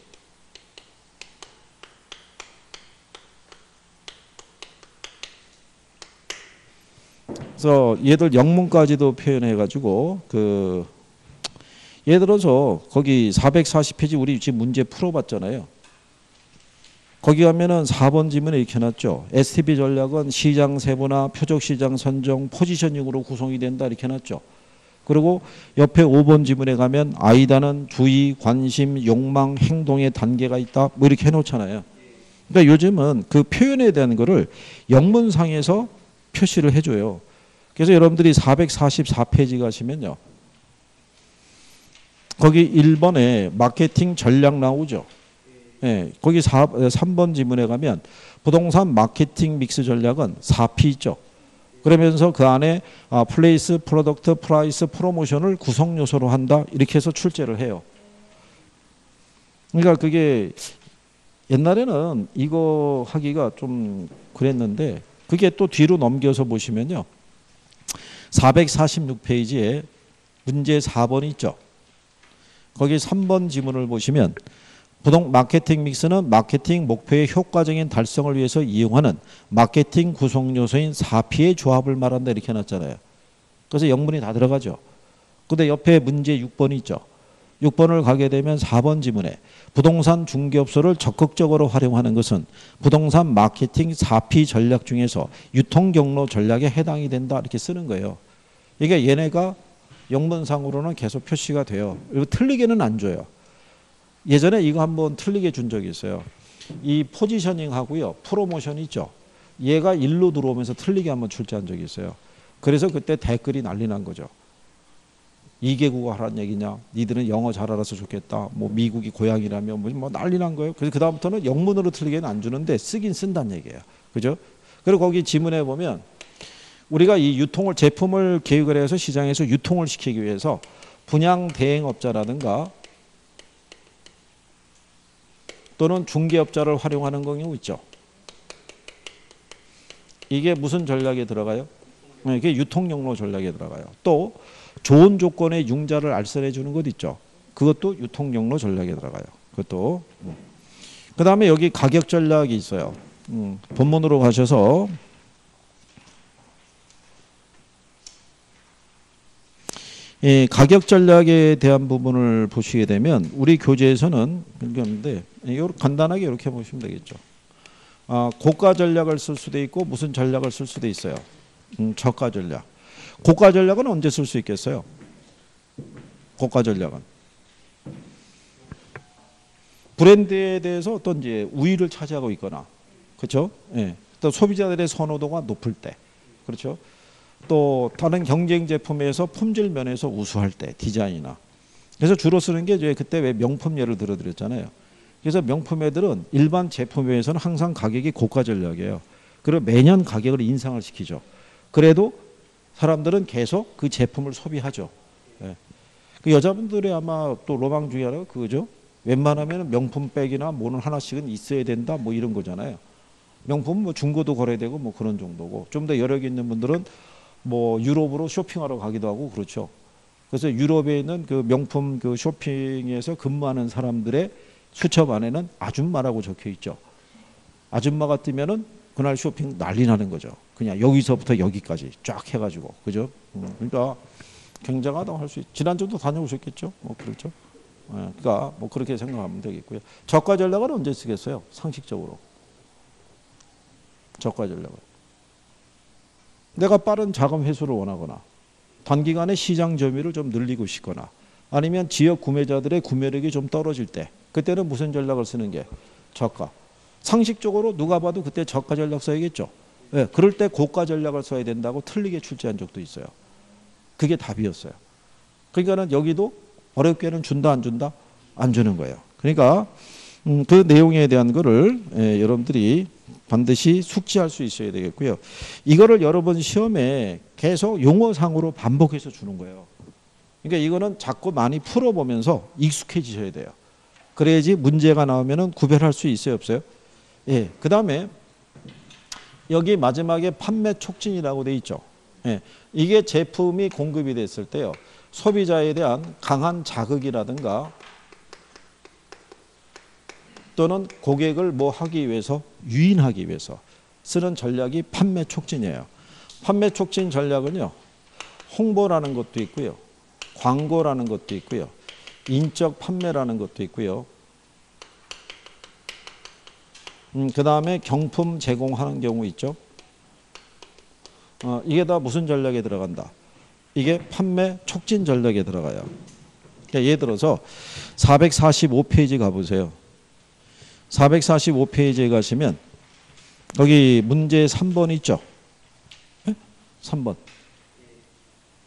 그래서 얘들 영문까지도 표현해가지고 그 예를 들어서 거기 440페이지 우리 지금 문제 풀어봤잖아요. 거기 가면은 4번 지문에 이렇게 해놨죠. STP 전략은 시장 세분화, 표적 시장 선정, 포지셔닝으로 구성이 된다 이렇게 해놨죠. 그리고 옆에 5번 지문에 가면 아이다는 주의, 관심, 욕망, 행동의 단계가 있다. 뭐 이렇게 해놓잖아요. 그러니까 요즘은 그 표현에 대한 거를 영문상에서 표시를 해줘요. 그래서 여러분들이 444페이지 가시면요. 거기 1번에 마케팅 전략 나오죠. 예, 거기 3번 지문에 가면 부동산 마케팅 믹스 전략은 4P 있죠. 그러면서 그 안에 플레이스, 프로덕트, 프라이스, 프로모션을 구성 요소로 한다. 이렇게 해서 출제를 해요. 그러니까 그게 옛날에는 이거 하기가 좀 그랬는데 그게 또 뒤로 넘겨서 보시면요. 446페이지에 문제 4번 있죠. 거기 3번 지문을 보시면 마케팅 믹스는 마케팅 목표의 효과적인 달성을 위해서 이용하는 마케팅 구성 요소인 4P의 조합을 말한다 이렇게 해놨잖아요. 그래서 영문이 다 들어가죠. 근데 옆에 문제 6번이 있죠. 6번을 가게 되면 4번 지문에 부동산 중개업소를 적극적으로 활용하는 것은 부동산 마케팅 4P 전략 중에서 유통경로 전략에 해당이 된다 이렇게 쓰는 거예요. 이게 얘네가 영문상으로는 계속 표시가 돼요. 그리고 틀리게는 안 줘요. 예전에 이거 한번 틀리게 준 적이 있어요. 이 포지셔닝하고요. 프로모션 있죠. 얘가 일로 들어오면서 틀리게 한번 출제한 적이 있어요. 그래서 그때 댓글이 난리 난 거죠. 이개국어 하라는 얘기냐. 니들은 영어 잘 알아서 좋겠다. 뭐 미국이 고향이라며 뭐 난리 난 거예요. 그래서 그다음부터는 영문으로 틀리게는 안 주는데 쓰긴 쓴다는 얘기예요. 그죠? 그리고 거기 지문에 보면 우리가 이 유통을 제품을 계획을 해서 시장에서 유통을 시키기 위해서 분양 대행업자라든가 또는 중개업자를 활용하는 경우 있죠. 이게 무슨 전략에 들어가요? 이게 유통경로 전략에 들어가요. 또 좋은 조건의 융자를 알선해 주는 것 있죠. 그것도 유통경로 전략에 들어가요. 그것도. 그 다음에 여기 가격 전략이 있어요. 본문으로 가셔서 이 가격 전략에 대한 부분을 보시게 되면 우리 교재에서는 그런데 간단하게 이렇게 보시면 되겠죠. 고가 전략을 쓸 수도 있고 무슨 전략을 쓸 수도 있어요. 저가 전략. 고가 전략은 언제 쓸 수 있겠어요? 고가 전략은 브랜드에 대해서 어떤 이제 우위를 차지하고 있거나, 그렇죠? 예. 또 소비자들의 선호도가 높을 때, 그렇죠? 또 다른 경쟁 제품에서 품질 면에서 우수할 때 디자인이나. 그래서 주로 쓰는 게 이제 그때 왜 명품 예를 들어드렸잖아요. 그래서 명품 애들은 일반 제품에 비해서는 항상 가격이 고가 전략이에요. 그리고 매년 가격을 인상을 시키죠. 그래도 사람들은 계속 그 제품을 소비하죠. 예. 그 여자분들의 아마 또 로망 중에 하나가 그거죠. 웬만하면 명품 백이나 뭐는 하나씩은 있어야 된다 뭐 이런 거잖아요. 명품은 뭐 중고도 거래되고 뭐 그런 정도고, 좀 더 여력 있는 분들은 뭐 유럽으로 쇼핑하러 가기도 하고 그렇죠. 그래서 유럽에 있는 그 명품 그 쇼핑에서 근무하는 사람들의 수첩 안에는 아줌마라고 적혀 있죠. 아줌마가 뜨면은 그날 쇼핑 난리 나는 거죠. 그냥 여기서부터 여기까지 쫙 해가지고, 그죠? 그러니까 굉장하다고 할 수 있죠. 지난주도 다녀오셨겠죠? 뭐 그렇죠. 그러니까 뭐 그렇게 생각하면 되겠고요. 저가 전략은 언제 쓰겠어요? 상식적으로. 저가 전략은. 내가 빠른 자금 회수를 원하거나 단기간에 시장 점유율을 좀 늘리고 싶거나 아니면 지역 구매자들의 구매력이 좀 떨어질 때, 그때는 무슨 전략을 쓰는 게? 저가. 상식적으로 누가 봐도 그때 저가 전략 써야겠죠. 네, 그럴 때 고가 전략을 써야 된다고 틀리게 출제한 적도 있어요. 그게 답이었어요. 그러니까는 여기도 어렵게는 준다 안 준다? 안 주는 거예요. 그러니까 그 내용에 대한 거를 여러분들이 반드시 숙지할 수 있어야 되겠고요. 이거를 여러분 시험에 계속 용어상으로 반복해서 주는 거예요. 그러니까 이거는 자꾸 많이 풀어보면서 익숙해지셔야 돼요. 그래야지 문제가 나오면 구별할 수 있어요, 없어요? 예. 그 다음에 여기 마지막에 판매 촉진이라고 돼 있죠. 예. 이게 제품이 공급이 됐을 때요, 소비자에 대한 강한 자극이라든가 또는 고객을 뭐 하기 위해서, 유인하기 위해서 쓰는 전략이 판매 촉진이에요. 판매 촉진 전략은요, 홍보라는 것도 있고요, 광고라는 것도 있고요, 인적 판매라는 것도 있고요, 그 다음에 경품 제공하는 경우 있죠. 이게 다 무슨 전략에 들어간다? 이게 판매 촉진 전략에 들어가요. 그러니까 예를 들어서 445페이지 가보세요. 445페이지에 가시면 거기 문제 3번 있죠? 네? 3번.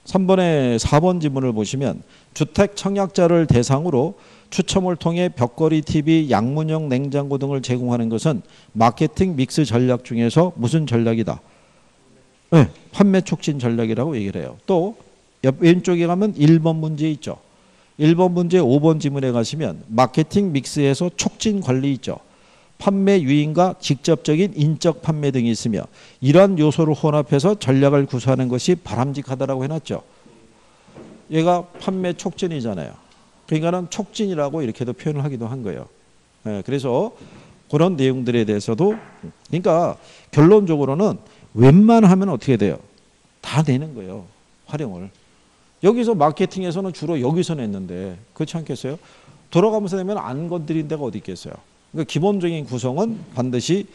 3번에 4번 지문을 보시면 주택 청약자를 대상으로 추첨을 통해 벽걸이 TV, 양문형 냉장고 등을 제공하는 것은 마케팅 믹스 전략 중에서 무슨 전략이다? 네, 판매 촉진 전략이라고 얘기를 해요. 또 왼쪽에 가면 1번 문제 있죠. 1번 문제 5번 지문에 가시면 마케팅 믹스에서 촉진 관리 있죠. 판매 유인과 직접적인 인적 판매 등이 있으며 이러한 요소를 혼합해서 전략을 구사하는 것이 바람직하다라고 해놨죠. 얘가 판매 촉진이잖아요. 그러니까는 촉진이라고 이렇게도 표현을 하기도 한 거예요. 네, 그래서 그런 내용들에 대해서도 그러니까 결론적으로는 웬만하면 어떻게 돼요? 다 내는 거예요. 활용을. 여기서 마케팅에서는 주로 여기서 냈는데 그렇지 않겠어요? 돌아가면서 내면 안 건드린 데가 어디 있겠어요? 그러니까 기본적인 구성은 반드시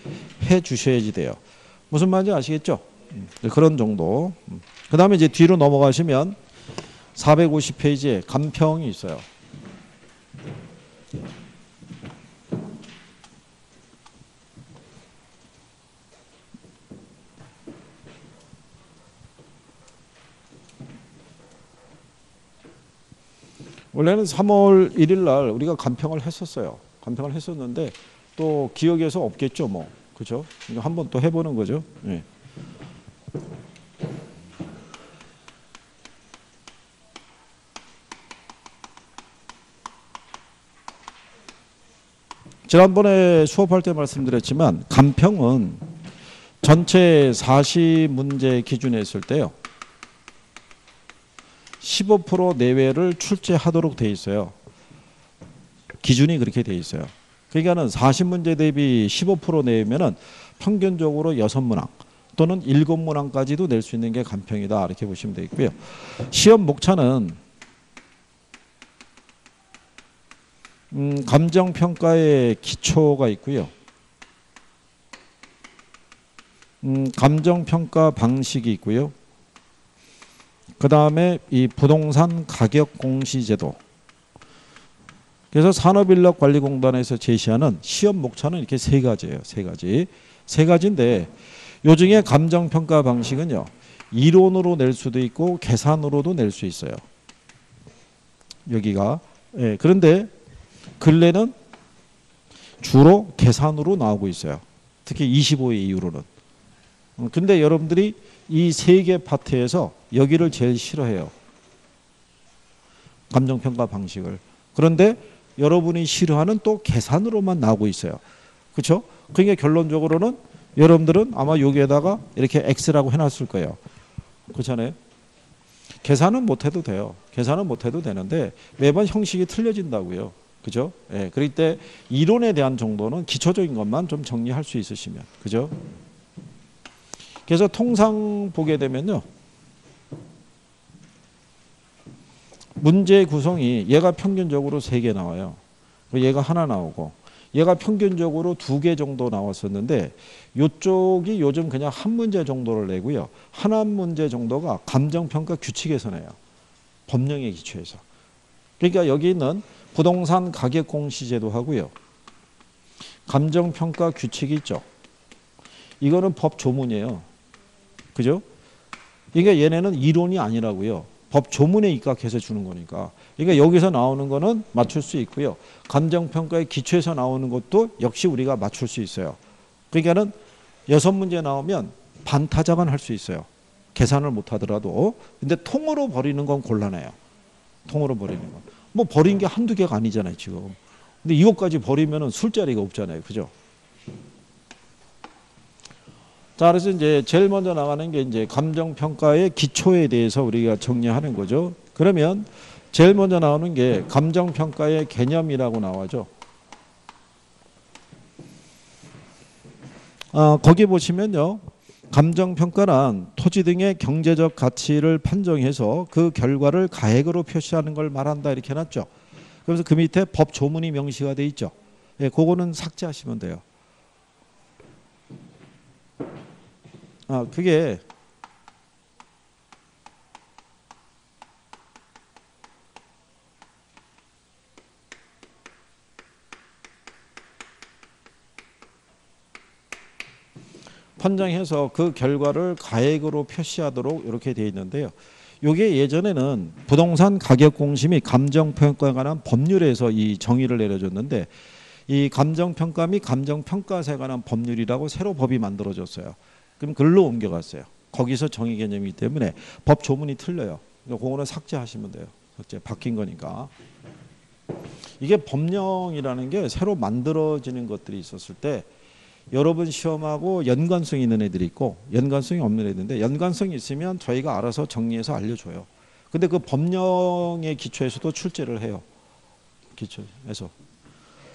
해 주셔야지 돼요. 무슨 말인지 아시겠죠? 그런 정도. 그 다음에 이제 뒤로 넘어가시면 450페이지에 간평이 있어요. 원래는 3월 1일 날 우리가 간평을 했었어요. 간평을 했었는데 또 기억에서 없겠죠, 뭐. 그죠? 한번 또 해보는 거죠. 네. 지난번에 수업할 때 말씀드렸지만 간평은 전체 40문제 기준에 했을 때요. 15% 내외를 출제하도록 돼 있어요. 기준이 그렇게 돼 있어요. 그러니까는 40문제 대비 15% 내면은 평균적으로 6문항 또는 7문항까지도 낼 수 있는 게 간평이다. 이렇게 보시면 되겠고요. 시험 목차는 감정평가의 기초가 있고요. 감정평가 방식이 있고요. 그 다음에 이 부동산 가격 공시제도. 그래서 산업인력관리공단에서 제시하는 시험 목차는 이렇게 세 가지예요. 세 가지. 세 가지인데 요 중에 감정평가 방식은요. 이론으로 낼 수도 있고 계산으로도 낼 수 있어요. 여기가. 예, 그런데 근래는 주로 계산으로 나오고 있어요. 특히 25회 이후로는. 근데 여러분들이 이 세 개 파트에서 여기를 제일 싫어해요. 감정평가 방식을. 그런데 여러분이 싫어하는 또 계산으로만 나오고 있어요. 그렇죠? 그러니까 결론적으로는 여러분들은 아마 여기에다가 이렇게 X라고 해놨을 거예요. 그렇잖아요? 계산은 못해도 돼요. 계산은 못해도 되는데 매번 형식이 틀려진다고요. 그죠? 예, 그럴 때 이론에 대한 정도는 기초적인 것만 좀 정리할 수 있으시면. 그죠? 그래서 통상 보게 되면요. 문제 구성이 얘가 평균적으로 3개 나와요. 얘가 하나 나오고 얘가 평균적으로 2개 정도 나왔었는데 이쪽이 요즘 그냥 한 문제 정도를 내고요. 한 문제 정도가 감정평가 규칙에서 내요. 법령에 기초해서. 그러니까 여기 있는 부동산 가격 공시제도 하고요. 감정평가 규칙이 있죠. 이거는 법 조문이에요. 그죠? 그러니까 얘네는 이론이 아니라고요. 법 조문에 입각해서 주는 거니까. 그러니까 여기서 나오는 거는 맞출 수 있고요. 감정평가의 기초에서 나오는 것도 역시 우리가 맞출 수 있어요. 그러니까는 6문제 나오면 반타작은 할 수 있어요. 계산을 못 하더라도. 근데 통으로 버리는 건 곤란해요. 통으로 버리는 건. 뭐 버린 게 한두 개가 아니잖아요, 지금. 근데 이것까지 버리면은 술자리가 없잖아요. 그죠? 자, 그래서 이제 제일 먼저 나가는 게 이제 감정평가의 기초에 대해서 우리가 정리하는 거죠. 그러면 제일 먼저 나오는 게 감정평가의 개념이라고 나와죠. 거기 보시면요. 감정평가란 토지 등의 경제적 가치를 판정해서 그 결과를 가액으로 표시하는 걸 말한다 이렇게 해놨죠. 그래서 그 밑에 법 조문이 명시가 돼 있죠. 예, 그거는 삭제하시면 돼요. 그게 판정해서 그 결과를 가액으로 표시하도록 이렇게 되어 있는데요. 이게 예전에는 부동산 가격 공시 및 감정평가에 관한 법률에서 이 정의를 내려줬는데 이 감정평가 및 감정평가세에 관한 법률이라고 새로 법이 만들어졌어요. 그럼 글로 옮겨갔어요. 거기서 정의 개념이기 때문에 법 조문이 틀려요. 그거는 삭제하시면 돼요. 삭제 바뀐 거니까. 이게 법령이라는 게 새로 만들어지는 것들이 있었을 때 여러분 시험하고 연관성이 있는 애들이 있고 연관성이 없는 애들인데 연관성이 있으면 저희가 알아서 정리해서 알려줘요. 근데 그 법령의 기초에서도 출제를 해요. 기초에서.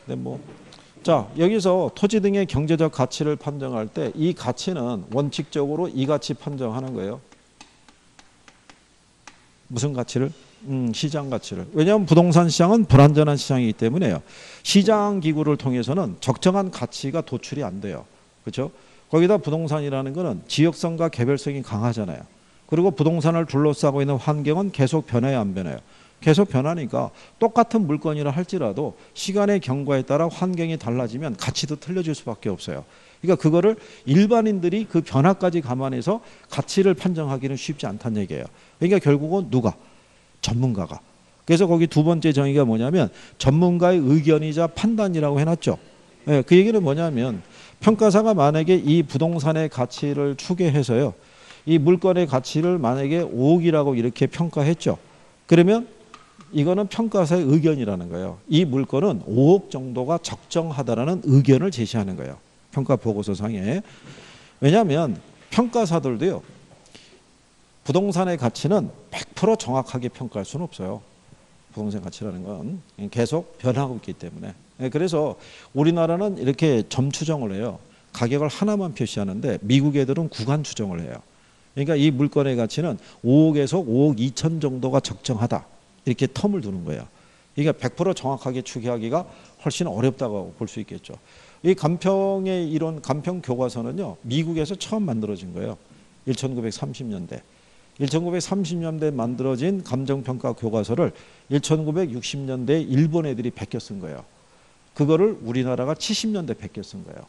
근데 뭐 자, 여기서 토지 등의 경제적 가치를 판정할 때 이 가치는 원칙적으로 이 가치 판정하는 거예요. 무슨 가치를? 시장 가치를. 왜냐하면 부동산 시장은 불안전한 시장이기 때문에요. 시장 기구를 통해서는 적정한 가치가 도출이 안 돼요. 그렇죠? 거기다 부동산이라는 거는 지역성과 개별성이 강하잖아요. 그리고 부동산을 둘러싸고 있는 환경은 계속 변해야 안 변해요. 계속 변하니까 똑같은 물건이라 할지라도 시간의 경과에 따라 환경이 달라지면 가치도 틀려질 수밖에 없어요. 그러니까 그거를 일반인들이 그 변화까지 감안해서 가치를 판정하기는 쉽지 않다는 얘기예요. 그러니까 결국은 누가? 전문가가. 그래서 거기 두 번째 정의가 뭐냐면 전문가의 의견이자 판단이라고 해놨죠. 네, 그 얘기는 뭐냐면 평가사가 만약에 이 부동산의 가치를 추계해서요. 이 물건의 가치를 만약에 5억이라고 이렇게 평가했죠. 그러면 이거는 평가사의 의견이라는 거예요. 이 물건은 5억 정도가 적정하다라는 의견을 제시하는 거예요. 평가 보고서상에. 왜냐하면 평가사들도요. 부동산의 가치는 100% 정확하게 평가할 수는 없어요. 부동산 가치라는 건 계속 변하고 있기 때문에. 그래서 우리나라는 이렇게 점 추정을 해요. 가격을 하나만 표시하는데 미국 애들은 구간 추정을 해요. 그러니까 이 물건의 가치는 5억에서 5억 2천 정도가 적정하다. 이렇게 텀을 두는 거예요. 그러니까 100% 정확하게 추계하기가 훨씬 어렵다고 볼 수 있겠죠. 이 간평의 이론, 간평 교과서는요. 미국에서 처음 만들어진 거예요. 1930년대. 1930년대에 만들어진 감정평가 교과서를 1960년대에 일본 애들이 베껴 쓴 거예요. 그거를 우리나라가 70년대 베껴 쓴 거예요.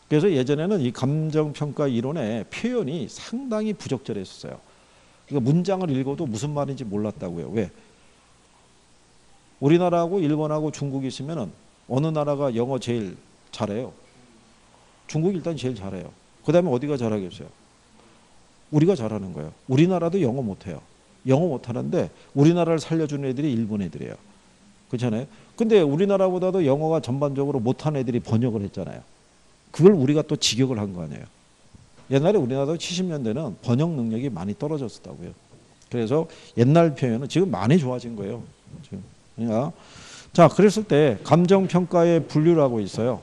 그래서 예전에는 이 감정평가 이론의 표현이 상당히 부적절했었어요. 그러니까 문장을 읽어도 무슨 말인지 몰랐다고요. 왜? 우리나라하고 일본하고 중국이 있으면 어느 나라가 영어 제일 잘해요? 중국이 일단 제일 잘해요. 그 다음에 어디가 잘하겠어요? 우리가 잘하는 거예요. 우리나라도 영어 못해요. 영어 못하는데 우리나라를 살려주는 애들이 일본 애들이에요. 그렇잖아요. 근데 우리나라보다도 영어가 전반적으로 못하는 애들이 번역을 했잖아요. 그걸 우리가 또 직역을 한 거 아니에요. 옛날에 우리나라도 70년대는 번역 능력이 많이 떨어졌었다고요. 그래서 옛날 표현은 지금 많이 좋아진 거예요. 지금. 그러니까 자, 그랬을 때 감정평가의 분류라고 있어요.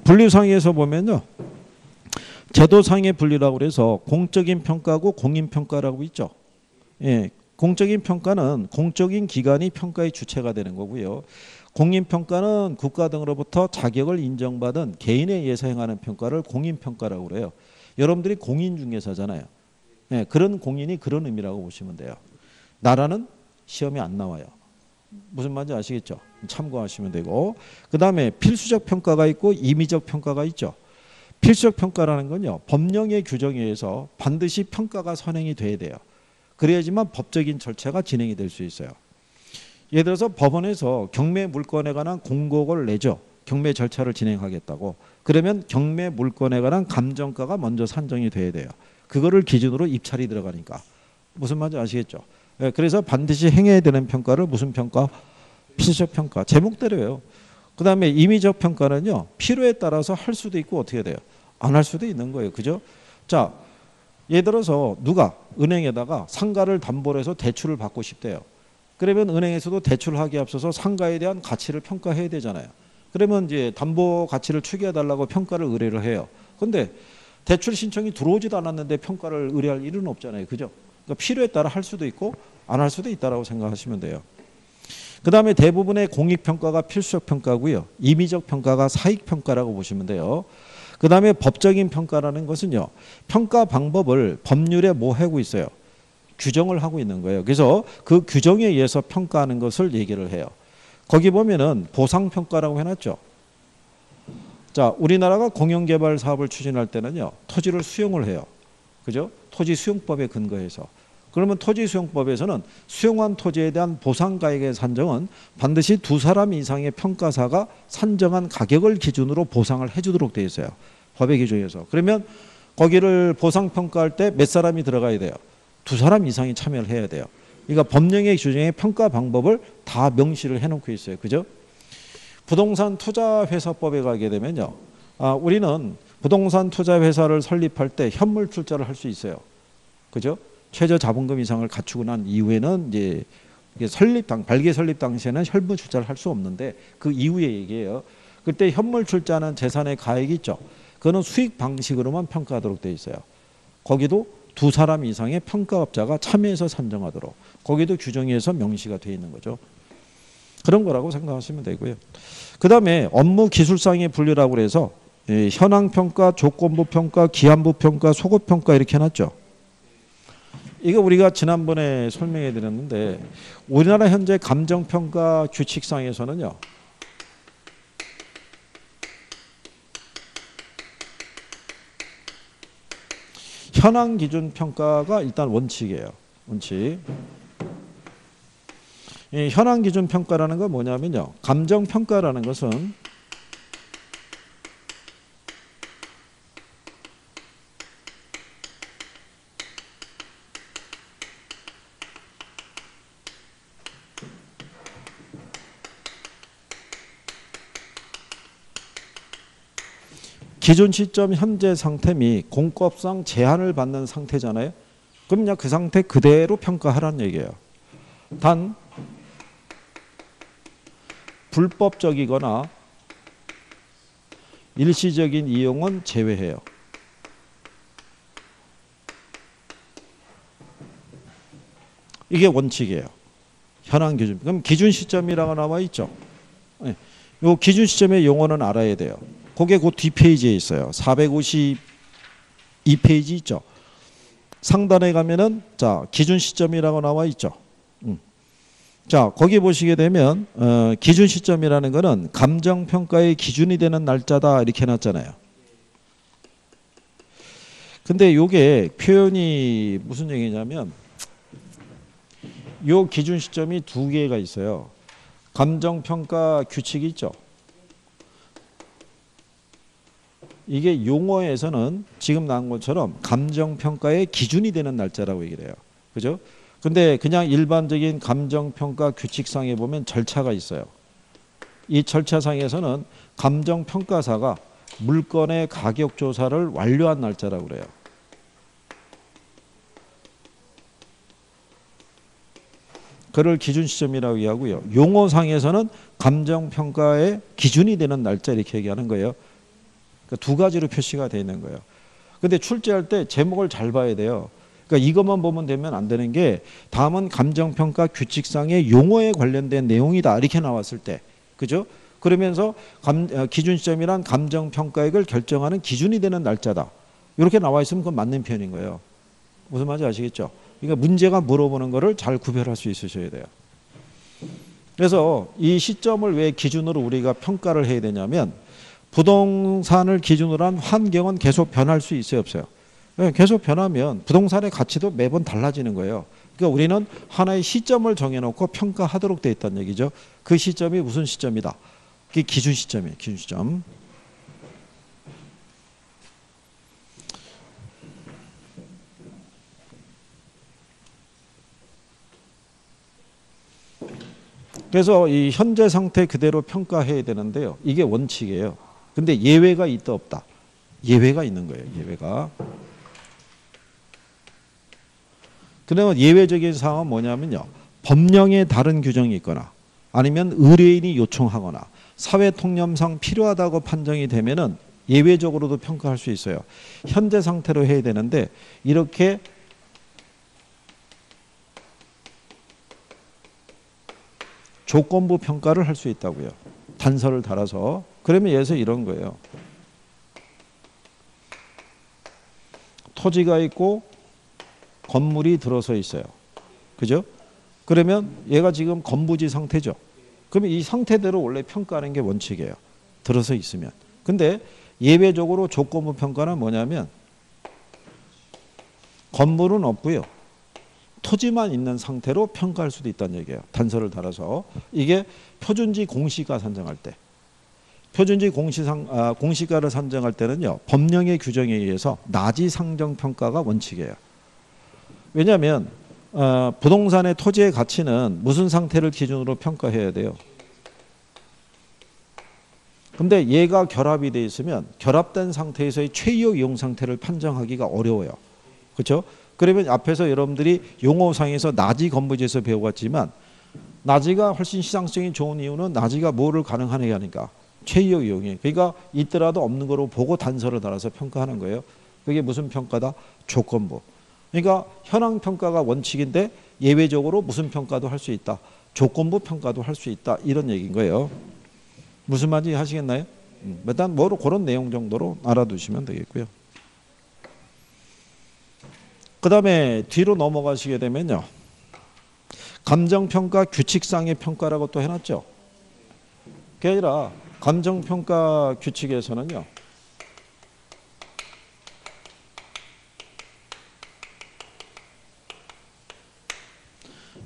분류상에서 보면요. 제도상의 분류라고 그래서 공적인 평가고 공인평가라고 있죠. 예, 공적인 평가는 공적인 기관이 평가의 주체가 되는 거고요. 공인평가는 국가 등으로부터 자격을 인정받은 개인에 의해서 행하는 평가를 공인평가라고 그래요. 여러분들이 공인중개사잖아요. 예, 그런 공인이 그런 의미라고 보시면 돼요. 나라는 시험에 안 나와요. 무슨 말인지 아시겠죠? 참고하시면 되고. 그 다음에 필수적 평가가 있고 임의적 평가가 있죠. 필수적 평가라는 건요. 법령의 규정에 의해서 반드시 평가가 선행이 돼야 돼요. 그래야지만 법적인 절차가 진행이 될 수 있어요. 예를 들어서 법원에서 경매 물건에 관한 공고를 내죠. 경매 절차를 진행하겠다고. 그러면 경매 물건에 관한 감정가가 먼저 산정이 돼야 돼요. 그거를 기준으로 입찰이 들어가니까. 무슨 말인지 아시겠죠? 예, 그래서 반드시 행해야 되는 평가를 무슨 평가? 필수적 평가. 제목대로예요. 그 다음에 임의적 평가는요. 필요에 따라서 할 수도 있고 어떻게 돼요? 안 할 수도 있는 거예요. 그죠? 자, 예를 들어서 누가 은행에다가 상가를 담보로 해서 대출을 받고 싶대요. 그러면 은행에서도 대출을 하기에 앞서서 상가에 대한 가치를 평가해야 되잖아요. 그러면 이제 담보 가치를 추계해달라고 평가를 의뢰를 해요. 근데 대출 신청이 들어오지도 않았는데 평가를 의뢰할 일은 없잖아요. 그죠? 그러니까 필요에 따라 할 수도 있고 안 할 수도 있다라고 생각하시면 돼요. 그 다음에 대부분의 공익평가가 필수적 평가고요. 임의적 평가가 사익평가라고 보시면 돼요. 그 다음에 법적인 평가라는 것은요. 평가 방법을 법률에 모하고 있어요. 규정을 하고 있는 거예요. 그래서 그 규정에 의해서 평가하는 것을 얘기를 해요. 거기 보면은 보상평가라고 해놨죠. 자, 우리나라가 공영개발 사업을 추진할 때는요, 토지를 수용을 해요. 그죠? 토지 수용법에 근거해서. 그러면 토지 수용법에서는 수용한 토지에 대한 보상가액의 산정은 반드시 두 사람 이상의 평가사가 산정한 가격을 기준으로 보상을 해주도록 되어 있어요. 법의 기준에서. 그러면 거기를 보상평가할 때 몇 사람이 들어가야 돼요? 두 사람 이상이 참여를 해야 돼요. 그러니까 법령의 규정의 평가 방법을 다 명시를 해놓고 있어요. 그죠? 부동산 투자회사법에 가게 되면요. 우리는 부동산 투자회사를 설립할 때 현물 출자를 할 수 있어요. 그죠? 최저 자본금 이상을 갖추고 난 이후에는 이제 발기 설립 당시에는 현물 출자를 할 수 없는데 그 이후의 얘기예요. 그때 현물 출자는 재산의 가액이 있죠. 그거는 수익 방식으로만 평가하도록 되어 있어요. 거기도 두 사람 이상의 평가업자가 참여해서 산정하도록 거기도 규정에서 명시가 되어 있는 거죠. 그런 거라고 생각하시면 되고요. 그 다음에 업무 기술상의 분류라고 그래서 현황평가, 조건부평가, 기한부평가, 속업평가 이렇게 해놨죠. 이거 우리가 지난번에 설명해 드렸는데 우리나라 현재 감정평가 규칙상에서는요. 현황 기준 평가가 일단 원칙이에요. 원칙. 이 현황 기준 평가라는 건 뭐냐면요. 감정 평가라는 것은 기준 시점 현재 상태 및 공법상 제한을 받는 상태잖아요. 그럼 그냥 그 상태 그대로 평가하라는 얘기예요. 단 불법적이거나 일시적인 이용은 제외해요. 이게 원칙이에요. 현황 기준. 그럼 기준 시점이라고 나와 있죠. 이 기준 시점의 용어는 알아야 돼요. 그게 그 뒷페이지에 있어요. 452페이지 있죠. 상단에 가면은 자 기준 시점이라고 나와 있죠. 자 거기 보시게 되면 기준 시점이라는 거는 감정평가의 기준이 되는 날짜다 이렇게 해놨잖아요. 근데 요게 표현이 무슨 얘기냐면 요 기준 시점이 두 개가 있어요. 감정평가 규칙이 있죠. 이게 용어에서는 지금 나온 것처럼 감정평가의 기준이 되는 날짜라고 얘기를 해요. 그죠? 근데 그냥 일반적인 감정평가 규칙상에 보면 절차가 있어요. 이 절차상에서는 감정평가사가 물건의 가격조사를 완료한 날짜라고 그래요. 그걸 기준 시점이라고 얘기하고요. 용어상에서는 감정평가의 기준이 되는 날짜 이렇게 얘기하는 거예요. 그러니까 두 가지로 표시가 되어 있는 거예요. 근데 출제할 때 제목을 잘 봐야 돼요. 그러니까 이것만 보면 되면 안 되는 게 다음은 감정평가 규칙상의 용어에 관련된 내용이다 이렇게 나왔을 때 그죠? 그러면서 기준 시점이란 감정평가액을 결정하는 기준이 되는 날짜다. 이렇게 나와 있으면 그건 맞는 표현인 거예요. 무슨 말인지 아시겠죠? 그러니까 문제가 물어보는 거를 잘 구별할 수 있으셔야 돼요. 그래서 이 시점을 왜 기준으로 우리가 평가를 해야 되냐면 부동산을 기준으로 한 환경은 계속 변할 수 있어요, 없어요? 계속 변하면 부동산의 가치도 매번 달라지는 거예요. 그러니까 우리는 하나의 시점을 정해놓고 평가하도록 돼 있다는 얘기죠. 그 시점이 무슨 시점이다? 그게 기준 시점이에요, 기준 시점. 그래서 이 현재 상태 그대로 평가해야 되는데요. 이게 원칙이에요. 근데 예외가 있다 없다. 예외가 있는 거예요. 예외가. 그러면 예외적인 상황은 뭐냐면요. 법령에 다른 규정이 있거나 아니면 의뢰인이 요청하거나 사회 통념상 필요하다고 판정이 되면은 예외적으로도 평가할 수 있어요. 현재 상태로 해야 되는데 이렇게 조건부 평가를 할 수 있다고요. 단서를 달아서. 그러면 예를 들어서 이런 거예요. 토지가 있고 건물이 들어서 있어요. 그죠? 그러면 얘가 지금 건부지 상태죠. 그러면 이 상태대로 원래 평가하는 게 원칙이에요. 들어서 있으면. 근데 예외적으로 조건부 평가는 뭐냐면 건물은 없고요. 토지만 있는 상태로 평가할 수도 있다는 얘기예요. 단서를 달아서. 이게 표준지 공시가 산정할 때. 표준지 공시가를 산정할 때는요. 법령의 규정에 의해서 나지 상정 평가가 원칙이에요. 왜냐하면 부동산의 토지의 가치는 무슨 상태를 기준으로 평가해야 돼요? 근데 얘가 결합이 돼 있으면 결합된 상태에서의 최이역 이용 상태를 판정하기가 어려워요. 그렇죠? 그러면 앞에서 여러분들이 용어상에서 나지 건부지에서 배워왔지만 나지가 훨씬 시장성이 좋은 이유는 나지가 뭐를 가능하게 하니까 최이역 이용이. 그러니까 있더라도 없는 거로 보고 단서를 달아서 평가하는 거예요. 그게 무슨 평가다? 조건부. 그러니까 현황 평가가 원칙인데 예외적으로 무슨 평가도 할 수 있다. 조건부 평가도 할 수 있다. 이런 얘기인 거예요. 무슨 말인지 하시겠나요? 일단 뭐로 그런 내용 정도로 알아두시면 되겠고요. 그 다음에 뒤로 넘어가시게 되면요. 감정평가 규칙상의 평가라고 또 해놨죠. 그게 아니라 감정평가 규칙에서는요.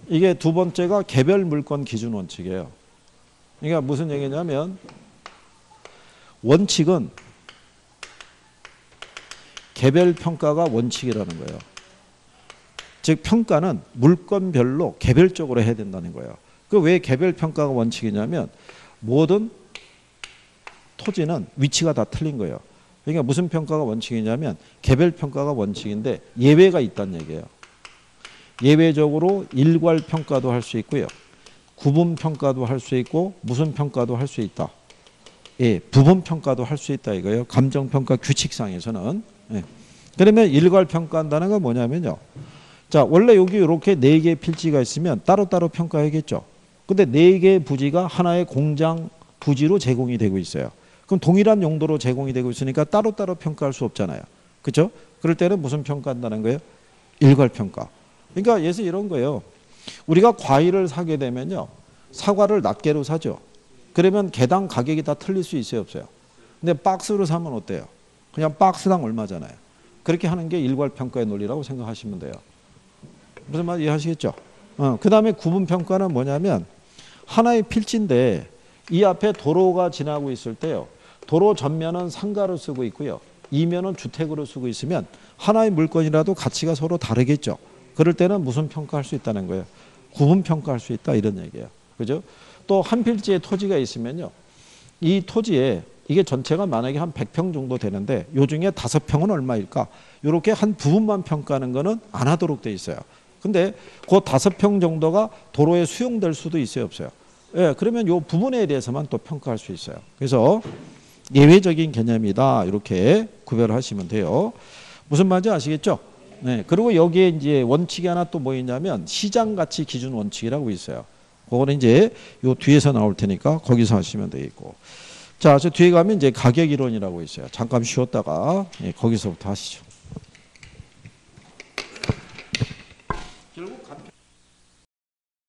이게 두 번째가 개별 물건 기준 원칙이에요. 그러니까 무슨 얘기냐면 원칙은 개별 평가가 원칙이라는 거예요. 즉 평가는 물건별로 개별적으로 해야 된다는 거예요. 그 왜 개별 평가가 원칙이냐면 모든 토지는 위치가 다 틀린 거예요. 그러니까 무슨 평가가 원칙이냐면 개별 평가가 원칙인데 예외가 있다는 얘기예요. 예외적으로 일괄 평가도 할 수 있고요. 구분 평가도 할 수 있고 무슨 평가도 할 수 있다. 예, 부분 평가도 할 수 있다 이거예요. 감정 평가 규칙상에서는. 예. 그러면 일괄 평가한다는 건 뭐냐면요. 자, 원래 여기 이렇게 4개의 필지가 있으면 따로따로 평가해야겠죠. 근데 4개의 부지가 하나의 공장 부지로 제공이 되고 있어요. 그럼 동일한 용도로 제공이 되고 있으니까 따로따로 평가할 수 없잖아요. 그렇죠? 그럴 때는 무슨 평가한다는 거예요? 일괄 평가. 그러니까 예를 이런 거예요. 우리가 과일을 사게 되면요. 사과를 낱개로 사죠. 그러면 개당 가격이 다 틀릴 수 있어요, 없어요? 근데 박스로 사면 어때요? 그냥 박스당 얼마잖아요. 그렇게 하는 게 일괄 평가의 논리라고 생각하시면 돼요. 무슨 말 이해하시겠죠? 그 다음에 구분 평가는 뭐냐면 하나의 필지인데 이 앞에 도로가 지나고 있을 때요. 도로 전면은 상가로 쓰고 있고요. 이면은 주택으로 쓰고 있으면 하나의 물건이라도 가치가 서로 다르겠죠. 그럴 때는 무슨 평가할 수 있다는 거예요? 구분 평가할 수 있다 이런 얘기예요. 그죠? 또 한 필지에 토지가 있으면요. 이 토지에 이게 전체가 만약에 한 100평 정도 되는데 요 중에 5평은 얼마일까? 이렇게 한 부분만 평가하는 거는 안 하도록 돼 있어요. 근데 그 5평 정도가 도로에 수용될 수도 있어요, 없어요? 예, 그러면 요 부분에 대해서만 또 평가할 수 있어요. 그래서 예외적인 개념이다. 이렇게 구별하시면 돼요. 무슨 말인지 아시겠죠? 네. 그리고 여기에 이제 원칙이 하나 또 뭐 있냐면 시장 가치 기준 원칙이라고 있어요. 그거는 이제 요 뒤에서 나올 테니까 거기서 하시면 되겠고. 자, 저 뒤에 가면 이제 가격 이론이라고 있어요. 잠깐 쉬었다가 거기서부터 하시죠.